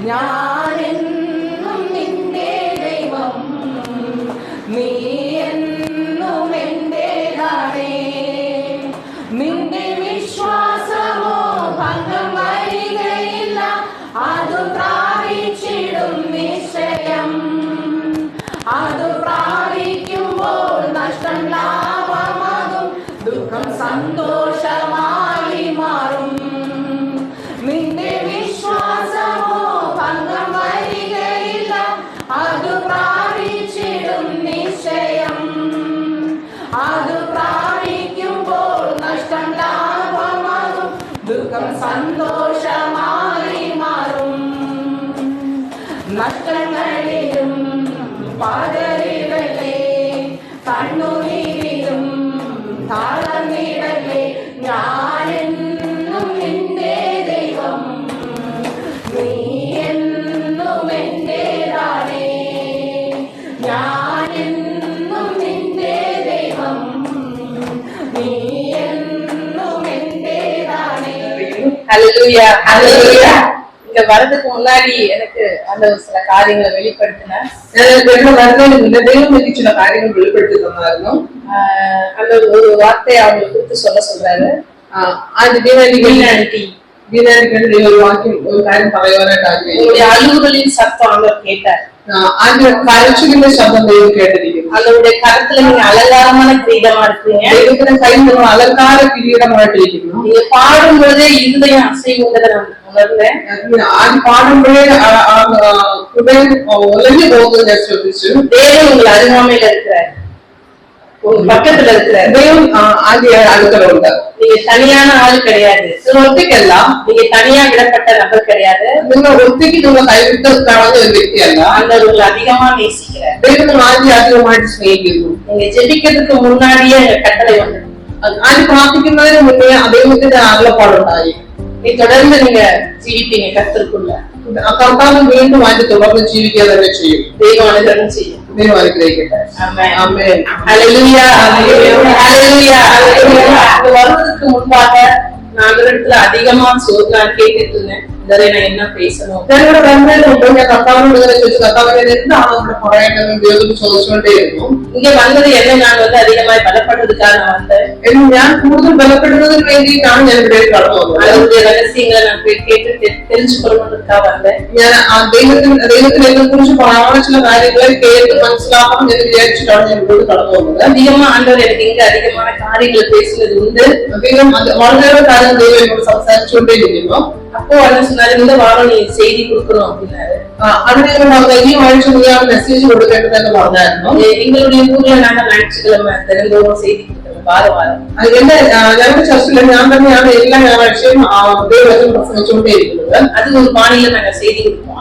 ഞാനെന്നും നിന്റെ ദൈവം, നീ എന്നും എന്റേതാണേ. നിന്റെ വിശ്വാസമോ ഭംഗം വരികയില്ല, അത് പ്രാപിച്ചിടും നിശ്ചയം. അത് പ്രാപിക്കുമ്പോൾ നഷ്ടം ലാഭമാകും, ദുഃഖം സന്തോഷമായി മാറും. നിന്റെ വിശ്വാസമോ ഭംഗം വരികയില്ല, അത് പ്രാപിച്ചിടും നിശ്ചയം. അത് പ്രാപിക്കുമ്പോൾ നഷ്ടം ലാഭമാകും, ദുഃഖം സന്തോഷമായി മാറും. നഷ്ടങ്ങളിലും പതറിടല്ലേ, കണ്ണുനീരിലും തളർന്നിടല്ലേ. ഞാനെന്നും നിന്റെ ദൈവം, നീ എന്നും എന്റേതാണേ. ഞാനെന്നും നിന്റെ ദൈവം, നീ എന്നും എന്റേതാണே. ஹல்லேலூயா, ஹல்லேலூயா. இங்க வரதுக்கு முன்னாடி எனக்கு அந்த சில காரியங்களை வெளிப்படுத்தினேன். சில காரியங்கள் வெளிப்படுத்தி தந்தாருன்னு அந்த ஒரு வார்த்தையை அவங்களுக்கு கொடுத்து சொல்றாரு. ஒரு காரியம் பரவாயில்லை, அலுவலின் சத்தம் அவர் கேட்டார். கரைச்சுகின்ற சத்தம் தெய்வம் கேட்டிருக்கீங்க. அதனுடைய கருத்துல நீங்க அலங்காரமான கிரீடமா இருக்கீங்க, கையில் அலங்கார கிரீடமா இருக்கீங்க. நீங்க பாடும் பொழுதே இருதயம் அசைவுங்கிறத நான் உணர்ந்தேன். அது பாடும் பொழுது உலகி போகுதுன்னு சொல்லிச்சு. தேவன் உங்களை அருகாமையில இருக்கிறார், உங்க பக்கத்துல இருக்கிறார். தேவன் அடுக்கல உண்டு. நீங்க தனியான ஆள் கிடையாது, ஒத்திக்கெல்லாம் நீங்க தனியா விடப்பட்ட நபர் கிடையாது. நீங்க ஒத்திக்கு நீங்க கைவிட்டதுக்கான ஒரு വ്യക്തി அல்ல. அந்த உங்களை அதிகமா நேசிக்கிறார். தேவன் அதிகமாയിട്ട് സ്നേഹിക്കുന്നു. நீங்க ஜெபிக்கிறதுக்கு முன்னாடியே கட்டளை வந்து அது பிரார்த்திക്കുന്നതിന് മുന്നേ അദ്ദേഹത്തിന്റെ അരുളപ്പാടുണ്ടായി. நீ தொடர்ந்து நீங்க ஜீவிப்பீங்க கர்த்தருக்குள்ள. കർത്താവ് വീണ്ടും അതിന്റെ തുടർന്ന് ജീവിക്കുക തന്നെ ചെയ്യും. ദൈവം അനുഗ്രഹം ചെയ്യും. ദൈവം അനുഗ്രഹിക്കട്ടെ. ആമേൻ, ആമേൻ. ഹല്ലേലൂயா, ഹല്ലേലൂயா, ഹല്ലേലൂயா, ஹல்லேலூயா. வருவதற்கு முன்பாக நான் இடத்துல அதிகமா நான் கேட்டுட்டு இருந்தேன், நான் என்ன பேசணும். ഞങ്ങളുടെ ബന്ധത്തിൽ ഞാൻ കർത്താവിനോട് ഇങ്ങനെ ചോദിച്ചു, കർത്താവിനെ എന്താണ് നമ്മുടെ പറയേണ്ടതെന്ന് ദൈവത്തോട് ചോദിച്ചുകൊണ്ടേയിരുന്നു. இங்க வந்தது என்ன, நான் அதிகமாய் பலப்படுறதுக்காக நான் வந்தேன். ഞാൻ കൂടുതൽ ബലപ്പെടുന്നതിന് വേണ്ടിയിട്ടാണ് ഞാൻ ഇവിടെ കടന്നു വന്നത്. அதனுடைய ரகசியங்களை நான் கேட்டு தெரிஞ்சுக்கொள்ளணுன்றதுக்காக வந்தேன். ഞാൻ ദൈവത്തിന് എന്നെ കുറിച്ച് പറയാനുള്ള ചില കാര്യങ്ങളെ കേട്ട് മനസ്സിലാക്കണം എന്ന് വിചാരിച്ചിട്ടാണ് ഞാൻ ഇവിടെ കടന്നു വന്നത്. அதிகமா ஆண்டவர் எனக்கு இங்க அதிகமான காரியங்களை பேசுனது உண்டு. അധികം വളരെയേറെ കാര്യം ദൈവം എന്നോട് സംസാരിച്ചുകൊണ്ടേയിരിക്കുന്നു. அப்போ என்ன சொன்னாரு, இந்த வாரம் நீ செய்தி கொடுக்கணும் அப்படின்னாரு. അതിനെ ഈ ആഴ്ച നീ ആ മെസ്സേജ് കൊടുക്കേണ്ടതെന്ന് പറഞ്ഞായിരുന്നു. எங்களுடைய ஊர்ல நாங்க ஞாயிற்றுக்கிழமை தினந்தோறும் செய்தி கொடுக்கணும், வாரம் வாரம். എന്റെ ഞങ്ങളുടെ ചർച്ചില് ഞാൻ തന്നെയാണ് എല്ലാ ഞായറാഴ്ചയും ദൈവവചനം പ്രസംഗിച്ചുകൊണ്ടേയിരിക്കുന്നത്. அது ஒரு மாநிலம் நாங்க செய்தி கொடுப்போம்,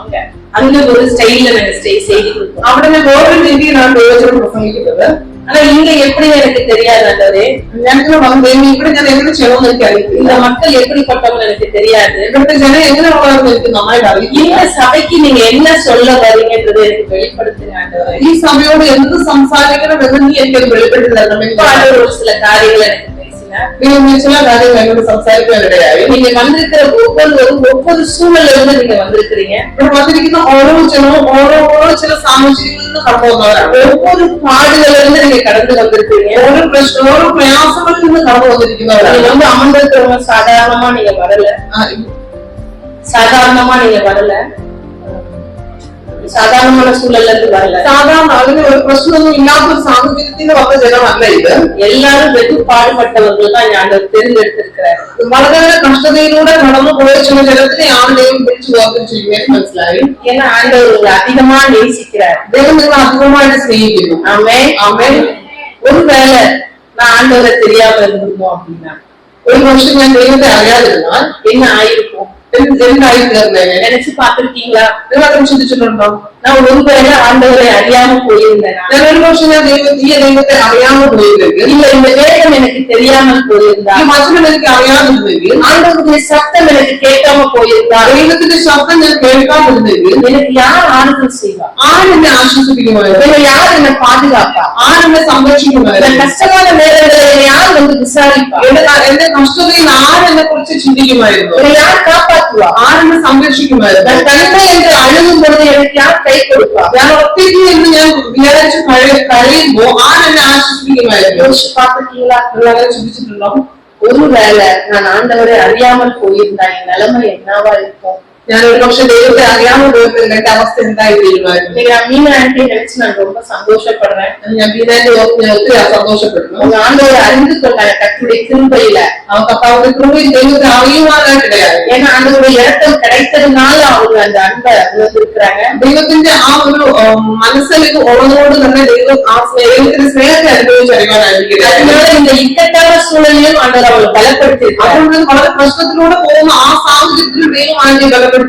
அங்க ஒரு ஸ்டைல்ல நாங்க செய்தி கொடுப்போம். അവിടെ ഞാൻ വേറൊരു രീതിയിലാണ് ദൈവവചനം പ്രസംഗിക്കുന്നത്. ஆனா இங்க எப்படி எனக்கு தெரியாது ஆண்டவரே. ഞങ്ങൾ വന്ന് ഇവിടെ ഞാൻ എങ്ങനെ ചെയ്യണമെന്ന് എനിക്ക് അറിയില്ല. இந்த மக்கள் எப்படிப்பட்டவங்க எனக்கு தெரியாது. ഇവിടുത്തെ ജനം എങ്ങനെയുള്ളതെന്ന് എനിക്ക് നന്നായിട്ട് അറിയില്ല. இந்த சபைக்கு நீங்க என்ன சொல்ல வரீங்கன்றது எனக்கு வெளிப்படுத்துங்க ஆண்டவரே. ഈ സഭയോട് എന്ത് സംസാരിക്കണമെന്ന് നീ എനിക്കത് വെളിപ്പെടുത്തി തരണമെങ്കിൽ ஒரு சில காரியங்களை எனக்கு ചില കാര്യങ്ങൾ എന്നോട് സംസാരിക്കാനിടയായി. நீங்க வந்திருக்கிற ஒவ்வொரு சூழல்ல இருந்து நீங்க வந்திருக்கிறீங்க. ഇവിടെ വന്നിരിക്കുന്ന ഓരോ ജനവും ഓരോ ചില സാഹചര്യങ്ങളിൽ നിന്ന് കടന്നു വന്നവരാണ്. ஒவ்வொரு பாடுகளில் இருந்து நீங்க கடந்து வந்திருக்கிறீங்க. ഓരോ പ്രയാസങ്ങളിൽ നിന്ന് കടന്നു വന്നിരിക്കുന്നവരാണ്. நீங்க அமர்ந்திருக்கிறவங்க சாதாரணமா நீங்க வரல, சாதாரணமான சூழல்ல இருந்து வரல. സാധാരണ അതിന് ഒരു പ്രശ്നമൊന്നും ഇല്ലാത്തൊരു സാഹചര്യത്തിൽ വന്ന ജനമല്ല ഇത്. எல்லாரும் வெகு பாடுபட்டவர்கள் தான் ഞാൻ തിരഞ്ഞെടുത്തിരിக்கிறார். വളരെ കഷ്ടതയിലൂടെ കടന്നു പോയ ചില ജനത്തിനെയാണ് ദൈവം പിടിച്ചു വേർതിരിച്ചിരിക്കുന്നത് മനസ്സിലായി. ஏன்னா ஆண்டவர் உங்களை அதிகமா நேசிக்கிறார். ദൈവം നിങ്ങളെ അധികമായിട്ട് സ്നേഹിക്കുന്നു. ஆமென், ஆமென். ஒருவேளை நான் ஆண்டவரை தெரியாம இருந்திருப்போம் அப்படின்னா, ഒരു വർഷം ഞാൻ ദൈവത്തെ അറിയാതിരുന്നാൽ என்ன ആയിരിക്കും? എന്തായി തീർന്നേനെ நினைச்சு பாத்துருக்கீங்களா? നിങ്ങൾ അതിനെ ചിന്തിച്ചിട്ടുണ്ടോ? நான் ஒருவேளை ஆண்டவரை அறியாம போயிருந்தேன், ഞാൻ ഒരു വർഷം ഞാൻ ദൈവത്തെ അറിയാമോ പോയിരുന്നെങ്കിൽ, இல்ல இந்த வேதம் எனக்கு தெரியாமல் போயிருந்தா, ഈ വചനം എനിക്ക് അറിയാതിരുന്നെങ്കിൽ, ஆண்டவருடைய சத்தம் எனக்கு கேட்காம போயிருந்தா ദൈവത്തിന്റെ ശബ്ദം ഞാൻ കേൾക്കാതിരുന്നെങ്കിൽ எனக்கு யார் ஆறுதல் செய்வா? ആരെന്നെ ആശ്വസിപ്പിക്കുമായിരുന്നു? என்னை யார் என்னை பாதுகாப்பா? ആരെന്നെ സംരക്ഷിക്കുമായിരുന്നു? கஷ்டமான நேரங்களில் என்னை யார் வந்து விசாரிப்பா? എന്റെ കഷ്ടതയിൽ ആരെന്നെ കുറിച്ച് ചിന്തിക്കുമായിരുന്നു? என்னை யார் காப்பாற்றுவா? ആരെന്നെ സംരക്ഷിക്കുമായിരുന്നു? நான் தனிமை என்று அழுகும் பொழுது எனக்கு யார் கை கொடுப்பா? ഞാൻ ഒറ്റയ്ക്ക് എന്ന് ഞാൻ വിചാരിച്ച് കഴിയുമ്പോ ആരെന്നെ ആശ്വസിപ്പിക്കുമായിരുന്നു? யோசிச்சு பார்த்துட்டீங்களா? നിങ്ങൾ അങ്ങനെ ചിന്തിച്ചിട്ടുണ്ടോ? ஒருவேளை நான் ஆண்டவரை அறியாமல் போயிருந்தா என் நிலைமை என்னவா இருக்கும்? ഞാൻ ഒരു പക്ഷെ ദൈവത്തെ അറിയാതെ പോയിരുന്നെങ്കിൽ എന്റെ അവസ്ഥ എന്തായി തീരുമായിരുന്നു? நீங்க மீனா ஆண்டி நினைச்சு நான் ரொம்ப சந்தோஷப்படுறேன். ഞാൻ ബീനാന്റെ ഒത്തിരി സന്തോഷപ്പെടുന്നു. அவங்க ஆண்டவரை அறிந்து கொண்டாங்க கர்த்தருடைய கிருபையில. அவங்க கர்த்தாவுடைய கிருபையில் ദൈവത്തെ അറിയുവാനായിട്ട് ഇടയായി. ஏன்னா ஆண்டவருடைய இடத்தில் கிடைத்ததுனால அவங்க அந்த அன்பை உணர்ந்திருக்கிறாங்க. ദൈവത്തിന്റെ ആ ഒരു മനസ്സിലേക്ക് ഉള്ളതോട് തന്നെ ദൈവം ആ ദൈവത്തിന്റെ സ്നേഹത്തെ അനുഭവിച്ചറിയാനായിരിക്കും. அதனால இந்த இக்கட்டான சூழலிலும் ஆண்டவர் அவங்களை பலப்படுத்தி അതുകൊണ്ട് വളരെ പ്രശ്നത്തിലൂടെ പോകുന്ന ആ സാഹചര്യത്തിൽ ദൈവം ആദ്യം ബലപ്പെടുത്തുവാൻ.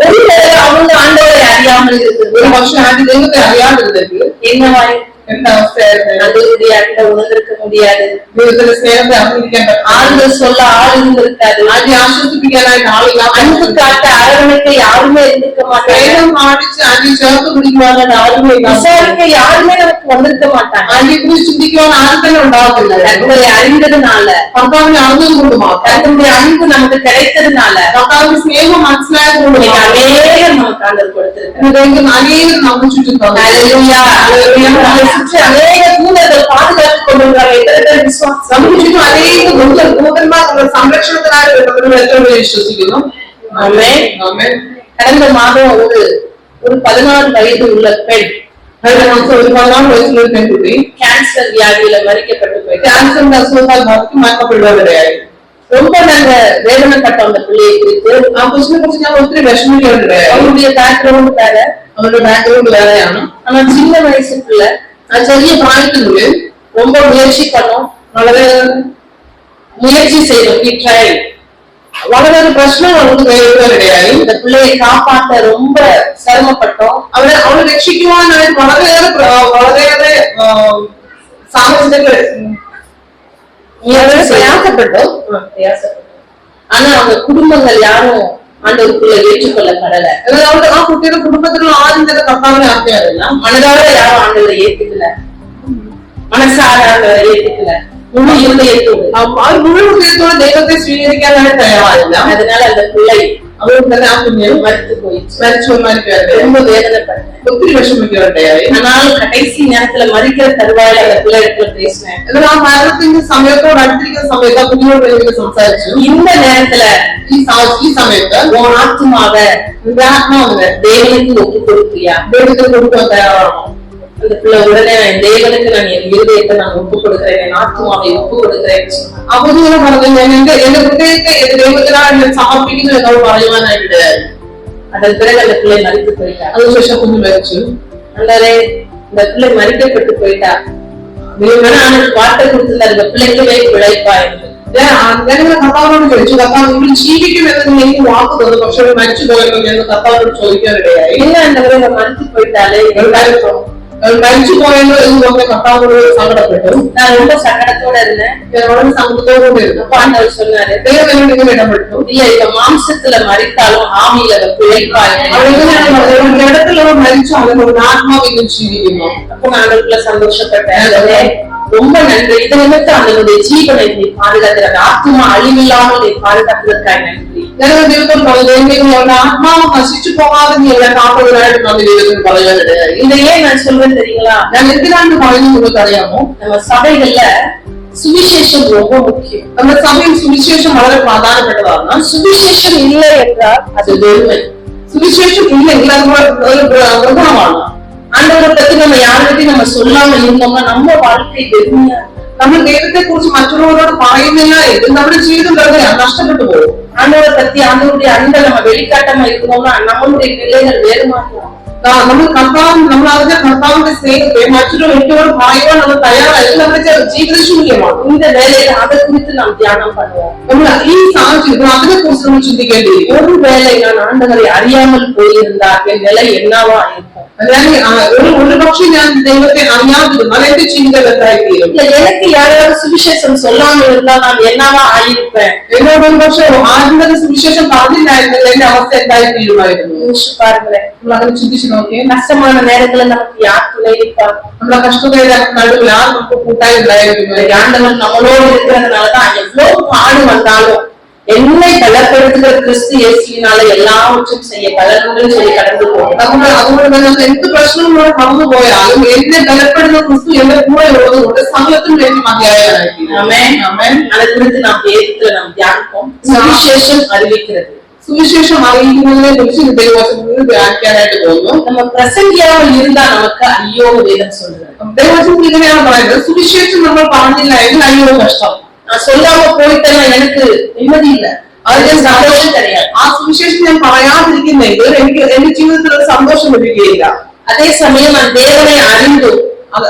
ஒருவேளை அவங்க ஆண்டவரை அறியாமல் இருக்குது. ഒരു പക്ഷെ ആദ്യം ദൈവത്തെ അറിയാതിരുന്നെങ്കിൽ என்னவாய் എന്താ അവസ്ഥയായിരുന്നു? ஆண்டவருடைய அன்பை உணர்ந்திருக்க முடியாது. ദൈവത്തിന്റെ സ്നേഹത്തെ അറിഞ്ഞിരിക്കാൻ ஆறுதல் சொல்ல ஆள் இருந்திருக்காது. ആദ്യം ആശ്വസിപ്പിക്കാനായിട്ട് ആളില്ല. அன்பு காட்ட அரவணைக்க யாருமே இருந்திருக்க மாட்டாங்க. സ്നേഹം കാണിച്ച് ആദ്യം ചേർത്ത് പിടിക്കുവാനായിട്ട് ആളുകളെ விசாரிக்க யாருமே நமக்கு வந்திருக்க மாட்டாங்க. ആദ്യം കുറിച്ച് ചിന്തിക്കുവാൻ ആരും തന്നെ ഉണ്ടാകത്തില്ല. கர்த்தரை அறிந்ததுனால, കർത്താവിനെ അറിഞ്ഞതുകൊണ്ട് മാത്രം, கர்த்தருடைய அன்பு நமக்கு கிடைத்ததுனால കർത്താവിന്റെ സ്നേഹം മനസ്സിലായത് കൊണ്ട് அநேகம் நமக்கு ஆண்டவர் கொடுத்திருக்கிறார். അനേകം നമുക്ക് ചുറ്റും തന്നു. ஹல்லேலூயா. நம்மை சுற்றி அநேக தூதர்கள் பாதுகாத்துக் கொண்டிருக்கிறாங்க. எத்தனை விசுவாசம். നമുക്ക് ചുറ്റും അനേകം ദൂതന്മാർ സംരക്ഷണത്തിനായിട്ട് നമ്മൾ ഏറ്റവും വിശ്വസിക്കുന്നു. ஆமென். ആമേൻ. கடந்த மாதம் ஒரு 14 வயது உள்ள பெண் കഴിഞ്ഞ മാസം ഒരു 14 വയസ്സുള്ള ഒരു പെൺകുട്ടി கேன்சர் வியாதியில மறிக்கப்பட்டு போயிட்டு ക്യാൻസറിന്റെ അസുഖത്താൽ ബാധിച്ച് മരണപ്പെടുവാനിടയായി. ரொம்ப நாங்க வேதனைப்பட்டோம் அந்த பிள்ளையை குறித்து. ആ കൊച്ചിനെ കുറിച്ച് ഞാൻ ഒത്തിരി വിഷമിക്കാനിടയായി. அவருடைய பேக்ரவுண்ட் வேற, അവരുടെ ബാക്ക്ഗ്രൗണ്ട് വേറെയാണ്. ஆனா சின்ன வயசு பிள்ளை. ആ ചെറിയ പ്രായത്തിനുള്ളിൽ ரொம்ப முயற்சி பண்ணோம், വളരെ முயற்சி செய்தோம். We tried. വളരെ പ്രശ്നങ്ങൾ നമുക്ക് നേരിടാനിടയായി. இந்த பிள்ளையை காப்பாற்ற ரொம்ப சிரமப்பட்டோம். അവരെ രക്ഷിക്കുവാനായിട്ട് വളരെയേറെ സാഹചര്യങ്ങൾ பிரயாசப்பட்டோம். ஆனா அவங்க குடும்பங்கள் யாரும் ஆண்டவருக்குள்ள ஏற்றுக்கொள்ளப்படல. അവരുടെ ആ കുട്ടിയുടെ കുടുംബത്തിലുള്ള ആരും തന്നെ കർത്താവിനെ അറിയാറില്ല. மனதார யாரும் ஆண்டவரை ஏத்துக்கல, மனசார ஆண்டவரை ஏத்துக்கல, முழு இருதயத்தோடு അവർ മുഴുവൻ ഹൃദയത്തോടെ ദൈവത്തെ സ്വീകരിക്കാനായിട്ട് തയ്യാറായില്ല. அதனால அந்த பிள்ளை അതുകൊണ്ട് തന്നെ ആ കുഞ്ഞ് மறுத்து போயிடுச்சு. മരിച്ചു ரொம்ப வேதனைப்பட்டேன். ഒത്തിരി വിഷമിക്കാനിടയായി. ஆனால் கடைசி நேரத்துல மறிக்கிற தருவாயில அந்த பிள்ளை இடத்துல பேசினேன். എന്നാൽ ആ മരണത്തിന്റെ സമയത്തോട് അടുത്തിരിക്കുന്ന സമയത്ത് ആ കുഞ്ഞിനോട് എനിക്ക് സംസാരിച്ചു. இந்த நேரத்துல ഈ സമയത്ത് உன் ஆத்மாவை നിന്റെ ആത്മാവിനെ தேவனுக்கு ஒப்பு கொடுப்பியா? ദൈവത്തിന് കൊടുക്കാൻ തയ്യാറാണോ? அந்த பிள்ளை உடனே என் தேவனுக்கு நான் என் இருதயத்தை நான் ஒப்பு கொடுக்கிறேன், என் ஆத்மாவை ஒப்பு கொடுக்கிறேன்னு சொன்னான். ആ കുഞ്ഞിനെ പറഞ്ഞു ഞാൻ എന്റെ ഹൃദയത്തെ ദൈവത്തിനാണ് ഞാൻ സമർപ്പിക്കുന്നു എന്നോട് പറയുവാനായിട്ടിടയായി. அதன் பிறகு அந்த பிள்ளை மறித்து போயிட்டா. അതിനുശേഷം കുഞ്ഞ് മരിച്ചു. அந்தரே இந்த பிள்ளை மறிக்கப்பட்டு போயிட்டா. ஆண்டவர் வார்த்தை கொடுத்திருந்தார், இந்த பிள்ளைக்குமே பிழைப்பா என்று. ഞാനിങ്ങനെ കർത്താവിനോട് ചോദിച്ചു, കർത്താവ് നിങ്ങൾ ജീവിക്കുമെന്ന് എനിക്ക് വാക്ക് തന്നു, പക്ഷെ മരിച്ചു പോയല്ലോ എന്ന് കർത്താവിനോട് ചോദിക്കാനിടയായി. இல்ல ஆண்டவரே மறித்து போயிட்டாலே, മരിച്ചു പോയല്ലോ എന്ന് പറഞ്ഞ കർത്താവിനോട് സങ്കടപ്പെട്ടു. நான் ரொம்ப சங்கடத்தோட இருந்தேன், വളരെ സങ്കടത്തോടുകൂടി ഇരുന്നു. அப்ப ஆண்டவர் சொன்னாரு, ദൈവം എന്നോട് ഇങ്ങനെ ഇടപെട്ടു. இல்ல இப்ப மாம்சத்துல மறித்தாலும் ஆவியில பிழைப்பா. ഇടത്തിൽ അവർ മരിച്ചാലും ഒരു ആത്മാവിനും ജീവിക്കുന്നു. அப்ப நான் ஆண்டவருக்குள்ள சந்தோஷப்பட்டேன். ரொம்ப நன்றி. இது நிமித்தம் அவனுடைய ஜீவனை நீ பாதுகாக்கிறது, ஆத்மா அழிவில்லாமல் நீ பாதுகாக்கிறதுக்காக நன்றி. ദൈവത്തോട് പറഞ്ഞു, അവരുടെ ആത്മാവ് നശിച്ചു പോകാതെ നീ എല്ലാം കാപ്പതിനായിട്ട് നമ്മൾ ദൈവത്തിന് പറയാനിടയായി. இதை ஏன் நான் சொல்றேன் தெரியுங்களா? ഞാൻ എന്തിനാണ് പറയുന്നത് നിങ്ങൾക്ക് അറിയാമോ? நம்ம சபைகள்ல சுவிசேஷம் ரொம்ப முக்கியம். നമ്മുടെ സഭയിൽ സുവിശേഷം വളരെ പ്രധാനപ്പെട്ടതാണ്. சுவிசேஷம் இல்லை என்றால் அது வெறுமை. സുവിശേഷം ഇല്ലെങ്കിൽ അത് ഒരു വൃഥമാണ്. ஆண்டவரை பத்தி நம்ம யாருக்கிட்டையும் நம்ம சொல்லாம இருந்தோம்னா நம்ம வாழ்க்கை வெறுமையா, നമ്മൾ ദൈവത്തെ കുറിച്ച് മറ്റുള്ളവരോട് പറയുന്നില്ല എങ്കിൽ നമ്മുടെ ജീവിതം വെറുതെ നഷ്ടപ്പെട്ടു പോകും. ஆண்டவரை பத்தி ஆண்டவருடைய அன்பை நம்ம வெளிக்காட்டாம இருக்கோம்னா நம்மளுடைய பிள்ளைகள் வேறு மாற்றலாம். നമ്മൾ നമ്മളതിന്റെ കർത്താവിന്റെ സ്നേഹത്തെ മറ്റൊരു വ്യക്തിയോട് പറയുവാൻ നമ്മൾ തയ്യാറായി നമ്മുടെ ജീവിത ശൂന്യമാണ്. இந்த வேலையில அதை குறித்து நாம் தியானம் பண்ணுவோம். നമ്മൾ ഈ സാഹചര്യത്തിൽ അതിനെ കുറിച്ച് നമ്മൾ ചിന്തിക്കേണ്ടിയിരിക്കും. ஒருவேளை நான் ஆண்டவரை அறியாமல் போயிருந்தால் என் நிலை என்னவா இருக்கும்? ഒരു പക്ഷെ ഞാൻ ദൈവത്തെ അറിയാതിരുന്നാൽ എന്റെ ചിന്തകൾ എന്തായിത്തീരും? எனக்கு யாராவது சுவிசேஷம் சொல்லாமல் இருந்தால் நான் என்னவா ஆயிருப்பேன்? എന്നോട് ഒരു പക്ഷെ ആരുടെ സുവിശേഷം പറഞ്ഞില്ലായിരുന്നെങ്കിൽ എന്റെ അവസ്ഥ എന്തായിത്തീരുമായിരുന്നു? பாருங்களேன், നമ്മൾ അങ്ങനെ ചിന്തിച്ചു നോക്കിയേ. கஷ்டமான நேரத்துல நமக்கு யார் துணை இருப்பார்? നമ്മുടെ കഷ്ടതയുടെ നടുവിൽ ആ നമുക്ക് കൂട്ടായി ഉണ്ടായിരുന്നു. ஆண்டவன் நம்மளோடு இருக்கிறதுனாலதான் எவ்வளவு பாடு வந்தாலும் என்னை பலப்படுத்துகிற கிறிஸ்து இயேசுவினால எல்லாவற்றும் செய்ய பலனுடன் சொல்லி கடந்து போகும். അതുകൊണ്ട് നമുക്ക് എന്ത് പ്രശ്നങ്ങളോട് കടന്നു പോയാലും എന്നെ ബലപ്പെടുന്ന ക്രിസ്തു എന്റെ കൂടെ ഉള്ളതുകൊണ്ട് സകലത്തിനും വേണ്ടി മതിയായതായിരിക്കും. அதை குறித்து நாம் வேதத்துல நாம் தியானிப்போம். சுவிசேஷம் அறிவிக்கிறது, സുവിശേഷം അറിയിക്കുന്നതിനെ കുറിച്ച് ദൈവവചനത്തിൽ ധ്യാനിക്കാനായിട്ട് പോകുന്നു. நம்ம பிரசங்கியாமல் இருந்தா நமக்கு ஐயோ வேதம் சொல்றது. ദൈവവചനത്തിൽ ഇങ്ങനെയാണ് പറയുന്നത്, സുവിശേഷം നമ്മൾ പറഞ്ഞില്ല എങ്കിൽ അയ്യോ കഷ്ടം. நான் சொல்லாம போயிட்டேன்னா எனக்கு நிம்மதி இல்லை, அதுக்கு சந்தோஷம் கிடையாது. ആ സുവിശേഷം ഞാൻ പറയാതിരിക്കുന്നെങ്കിൽ എനിക്ക് എന്റെ ജീവിതത്തിൽ ഒരു സന്തോഷം ലഭിക്കുകയില്ല. அதே சமயம் நான் தேவனை அறிந்தும்,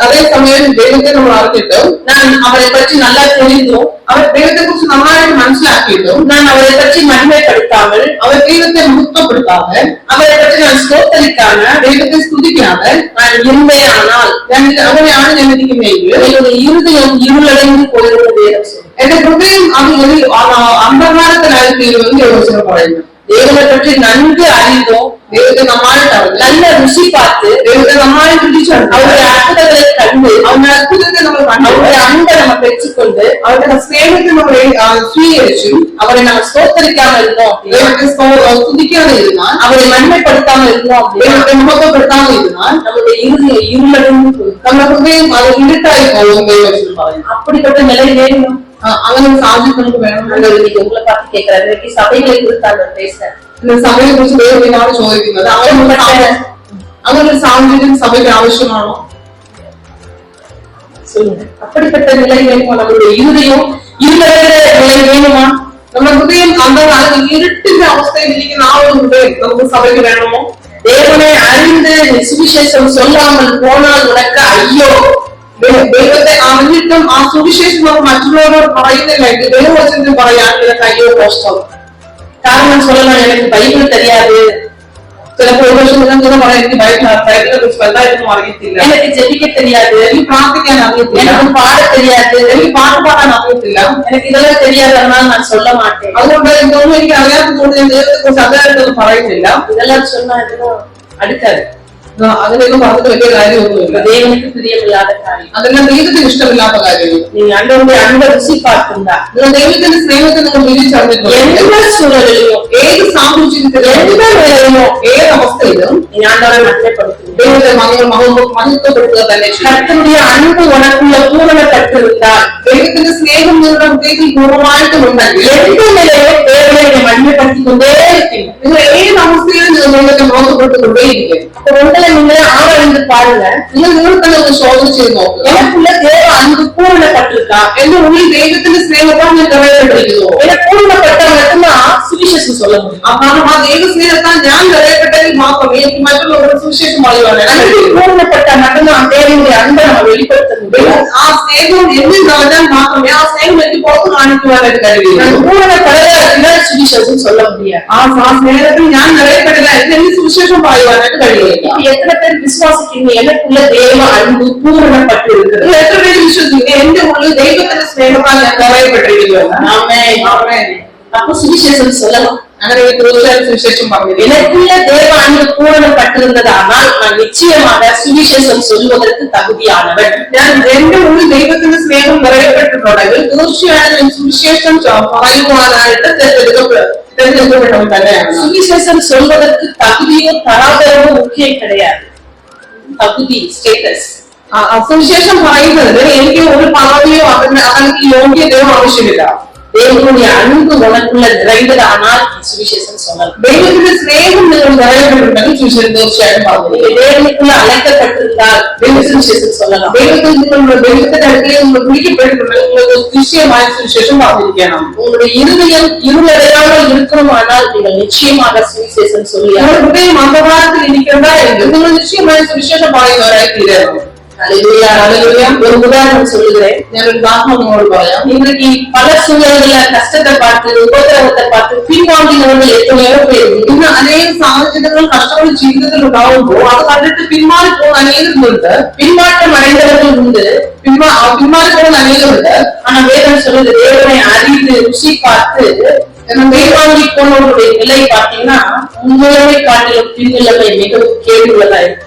അതേ സമയം ദൈവത്തെ നമ്മൾ അറിഞ്ഞിട്ടും, நான் அவரை பற்றி நல்லா தெரிந்தும், അവർ ദൈവത്തെ കുറിച്ച് നന്നായിട്ട് മനസ്സിലാക്കിയിട്ടും, நான் அவரை பற்றி மகிமைப்படுத்தாமல், അവർ ദൈവത്തെ മഹത്വപ്പെടുത്താതെ, அவரை பற்றி நான் ஸ்தோத்தரிக்காம, ദൈവത്തെ സ്തുതിക്കാതെ நான் இருந்தேயானால் അങ്ങനെയാണ് ഞാൻ ഇരിക്കുന്നതെങ്കിൽ என்னுடைய இருதயம் இருளடைந்து போயிருந்த வேதம் சொல்லும். എന്റെ ഹൃദയം അത് അന്ധകാരത്തിലായി തീരുമെന്ന് ദൈവവചനം പറയുന്നു. தேவனை பற்றி நன்கு அறிந்தோம், ദൈവത്തെ നന്നായിട്ട് അറിഞ്ഞു, நல்ல ருசி பார்த்து, ദൈവത്തെ നന്നായിട്ട് രുചിച്ചറിഞ്ഞു, அவருடைய அற்புதங்களை കണ്ട്, അവന്റെ അത്ഭുതത്തെ നമ്മൾ കണ്ടു, அவருடைய அன்பை நம்ம பெற்றுக்கொண்டு, അവരുടെ സ്നേഹത്തെ നമ്മൾ സ്വീകരിച്ചു, அவரை நம்ம ஸ்தோத்தரிக்காம இருந்தோம், ദൈവത്തെ സ്തുതിക്കാതെ ഇരുന്നാൽ, அவரை மகிமைப்படுத்தாம இருந்தோம், ദൈവത്തെ മഹത്വപ്പെടുത്താതെ ഇരുന്നാൽ நம்முடைய இருதயம் இருளடைந்து போகும். നമ്മുടെ ഹൃദയം അത് ഇരുട്ടായി പോകും ദൈവവചനം പറയുന്നു. அப்படிப்பட்ட நிலை வேணும். അങ്ങനെ ഒരു സാഹചര്യം നമുക്ക് വേണം. இன்னைக்கு உங்களை பார்த்து கேட்கிறாரு, இன்னைக்கு சபைகளை குறித்தாங்க பேசுறேன். സഭയെ കുറിച്ച് ദൈവത്തിനാണ് ചോദിക്കുന്നത്. അങ്ങനെ ഒരു സാഹചര്യം സഭയ്ക്ക് ആവശ്യമാണോ? சொல்லுங்க, அப்படிப்பட்ட நிலை வேணுமா? நம்மளுடைய இருதயம் இருளடைகிற நிலை வேணுமா? നമ്മുടെ ഹൃദയം അന്ധകാര ഇരുട്ടിന്റെ അവസ്ഥയിൽ ഇരിക്കുന്ന ആ ഒരു ഹൃദയം നമുക്ക് സഭയ്ക്ക് വേണമോ? தேவனை அறிந்து சுவிசேஷம் சொல்லாமல் போனால் உனக்கு ஐயோ. ദൈവത്തെ അറിഞ്ഞിട്ടും ആ സുവിശേഷം നമുക്ക് മറ്റുള്ളവരോട് പറയുന്നില്ലെങ്കിൽ ദൈവവചനത്തിൽ പറയാൻ നിനക്ക് അയ്യോ കഷ്ടം. காரணம் சொல்லலாம், எனக்கு பைபிள் தெரியாது, ചിലപ്പോൾ ഒരു വർഷം നിങ്ങൾക്ക് പറയാം എനിക്ക് ബൈബിളിനെ കുറിച്ച് വലുതായിട്ടൊന്നും അറിയത്തില്ല, எனக்கு ஜெபிக்க தெரியாது, എനിക്ക് പ്രാർത്ഥിക്കാൻ അറിയത്തില്ല, எனக்கு பாட தெரியாது, എനിക്ക് പാട്ട് പാടാൻ അറിയത്തില്ല, எனக்கு இதெல்லாம் தெரியாது, அதனால நான் சொல்ல மாட்டேன். അതുകൊണ്ട് ഇതൊന്നും എനിക്ക് അറിയാത്തതുകൊണ്ട് ഞാൻ ദൈവത്തെ കുറിച്ച് അതായിട്ടൊന്നും പറയുന്നില്ല. இதெல்லாம் சொன்னா இதெல்லாம் அடுக்காது, അതിനൊന്നും പറഞ്ഞിട്ട് വലിയ കാര്യമൊന്നുമില്ല. தேவனுக்கு பிரியமில்லாத காரியம். അതെല്ലാം ദൈവത്തിന് ഇഷ്ടമില്ലാത്ത കാര്യങ്ങൾ. நீங்க ஆண்டவருடைய அன்பை ருசி பார்த்திருந்தா, നിങ്ങൾ ദൈവത്തിന്റെ സ്നേഹത്തെ നിങ്ങൾ രുചിച്ചറിഞ്ഞിട്ടുണ്ട്. எந்த சூழலிலும், ഏത് സാഹചര്യത്തിലും, எந்த நிலையிலும், ഏത് അവസ്ഥയിലും நீங்க ஆண்டவரை மகிமைப்படுத்துங்க. ദൈവത്തെ മഹത്വപ്പെടുത്തുക തന്നെ ചെയ്യും. கர்த்தருடைய அன்பு உனக்குள்ள பூரணப்பட்டிருந்தால், ദൈവത്തിന്റെ സ്നേഹം നിങ്ങളുടെ ഹൃദയത്തിൽ പൂർണ്ണമായിട്ടും ഉണ്ടെങ്കിൽ எந்த நிலையிலும் தேவனை மகிமைப்படுத்திக் கொண்டே இருப்பீங்க. നിങ്ങൾ ഏത് അവസ്ഥയിലും നിങ്ങൾ ദൈവത്തെ മഹത്വപ്പെട്ടുകൊണ്ടേയിരിക്കും. அப்ப உங்களை நீங்களே ஆராய்ந்து பாருங்க, നിങ്ങൾ തന്നെ ഒന്ന് ശോധന ചെയ്ത് നോക്കുക. எனக்குள்ள தேவ அன்பு பூரணப்பட்டிருக்கா? എന്റെ ഉള്ളിൽ ദൈവത്തിന്റെ സ്നേഹത്താൽ ഞാൻ നിറയപ്പെട്ടിരിക്കുന്നു. எனக்கு பூரணப்பட்டா மட்டும்தான் சுவிசேஷம் சொல்ல முடியும். കാരണം ആ ദൈവ സ്നേഹത്താൽ ഞാൻ നിറയപ്പെട്ടെങ്കിൽ മാത്രമേ എനിക്ക് മറ്റുള്ളവരുടെ സുവിശേഷം പറയുവാനായിട്ട് பூரணப்பட்டா மட்டும்தான் தேவனுடைய அன்பை நம்ம வெளிப்படுத்த முடியும். ആ സ്നേഹം എന്നിൽ നിറഞ്ഞാൽ മാത്രമേ ആ സ്നേഹം എനിക്ക് പുറത്ത് കാണിക്കുവാനായിട്ട് കഴിയുള്ളൂ. பூரணப்படாத சுவிசேஷம் சொல்ல முடியாது. ആ സ്നേഹത്തിൽ ഞാൻ നിറയപ്പെടില്ല എനിക്ക് സുവിശേഷം പറയുവാനായിട്ട് കഴിയില്ല. எத்தனை பேர் விசுவாசிக்கிறீங்க எனக்குள்ள தேவ அன்பு பூரணப்பட்டு இருக்கிறது? എത്ര പേര് വിശ്വസിക്കുന്നു എന്റെ ഉള്ളിൽ ദൈവത്തിന്റെ സ്നേഹത്താൽ ഞാൻ നിറയപ്പെട്ടിരിക്കുന്നു? அப்போ சுவிசேஷம் சொல்லலாம். അങ്ങനെ തീർച്ചയായും സുവിശേഷം പറഞ്ഞു. எனக்குள்ள தேவ அன்பு பூரணப்பட்டிருந்ததானால் நான் நிச்சயமாக சுவிசேஷம் சொல்வதற்கு தகுதியானவன். ഞാൻ എന്റെ ഉള്ളിൽ ദൈവത്തിന്റെ സ്നേഹം നിറയപ്പെട്ടിട്ടുണ്ടെങ്കിൽ തീർച്ചയായും സുവിശേഷം പറയുവാനായിട്ട് തെരഞ്ഞെടുക്കപ്പെട്ടവൻ തന്നെയാണ്. சுவிசேஷம் சொல்வதற்கு தகுதியோ தராதரவோ முக்கியம் கிடையாது. தகுதி, ஸ்டேட்டஸ். സുവിശേഷം പറയുന്നതിന് എനിക്ക് ഒരു പദവിയോ അല്ലെങ്കിൽ യോഗ്യതയോ ആവശ്യമില്ല. தேவனுடைய அன்பு உனக்குள்ள நிறைந்ததானால் சுவிசேஷம் சொல்லலாம். ദൈവത്തിന്റെ സ്നേഹം നിങ്ങൾ നിറയപ്പെട്ടിട്ടുണ്ടെങ്കിൽ സുവിശേഷം തീർച്ചയായും പറഞ്ഞു. தேவனுக்குள்ள அழைக்கப்பட்டிருந்தால் சுவிசேஷம் சொல்லலாம். ദൈവത്തിന്റെ അടുക്കലേക്ക് നിങ്ങൾ വിളിക്കപ്പെട്ടിട്ടുണ്ടെങ്കിൽ നിങ്ങൾക്ക് നിശ്ചയമായ സുവിശേഷം പറഞ്ഞിരിക്കണം. உங்களுடைய இருதயம் இருளடையாமல் இருக்கணுமானால் நீங்கள் நிச்சயமாக சுவிசேஷம் சொல்லி നിങ്ങളുടെ ഹൃദയം അന്ധകാരത്തിൽ ഇരിക്കേണ്ട എങ്കിൽ നിങ്ങൾ നിശ്ചയമായ സുവിശേഷം പറയുന്നവരായി തീരണം. அல்லேலூயா அல்லேலூயா. ஒரு உதாரணம் சொல்லுகிறேன். ഞാനൊരു ഉദാഹരണം നിങ്ങളോട് പറയാം. இன்றைக்கு பல சூழல்கள கஷ்டத்தை பார்த்து உபத்திரவத்தை பார்த்து பின்வாங்கினவர்கள் எத்தனையோ பேர். ഇന്ന് അനേക സാഹചര്യങ്ങൾ കഷ്ടങ്ങൾ ജീവിതത്തിൽ ഉണ്ടാവുമ്പോൾ അത് കണ്ടിട്ട് പിന്മാറി പോകുന്ന അനേകരുണ്ട്. பின்மாற்றம் அடைந்தவர்கள் உண்டு. പിന്മാറി പോകുന്ന അനേകരുണ്ട്. ஆனா வேதம் சொல்லுது தேவனை அறிந்து ருசி பார்த்து பின்வாங்கி போனவர்களுடைய நிலை பார்த்தீங்கன்னா முன்னிலைமை காட்டிலும் பின்னிலைமை மிகவும் கேடுள்ளதாயிருக்கும்.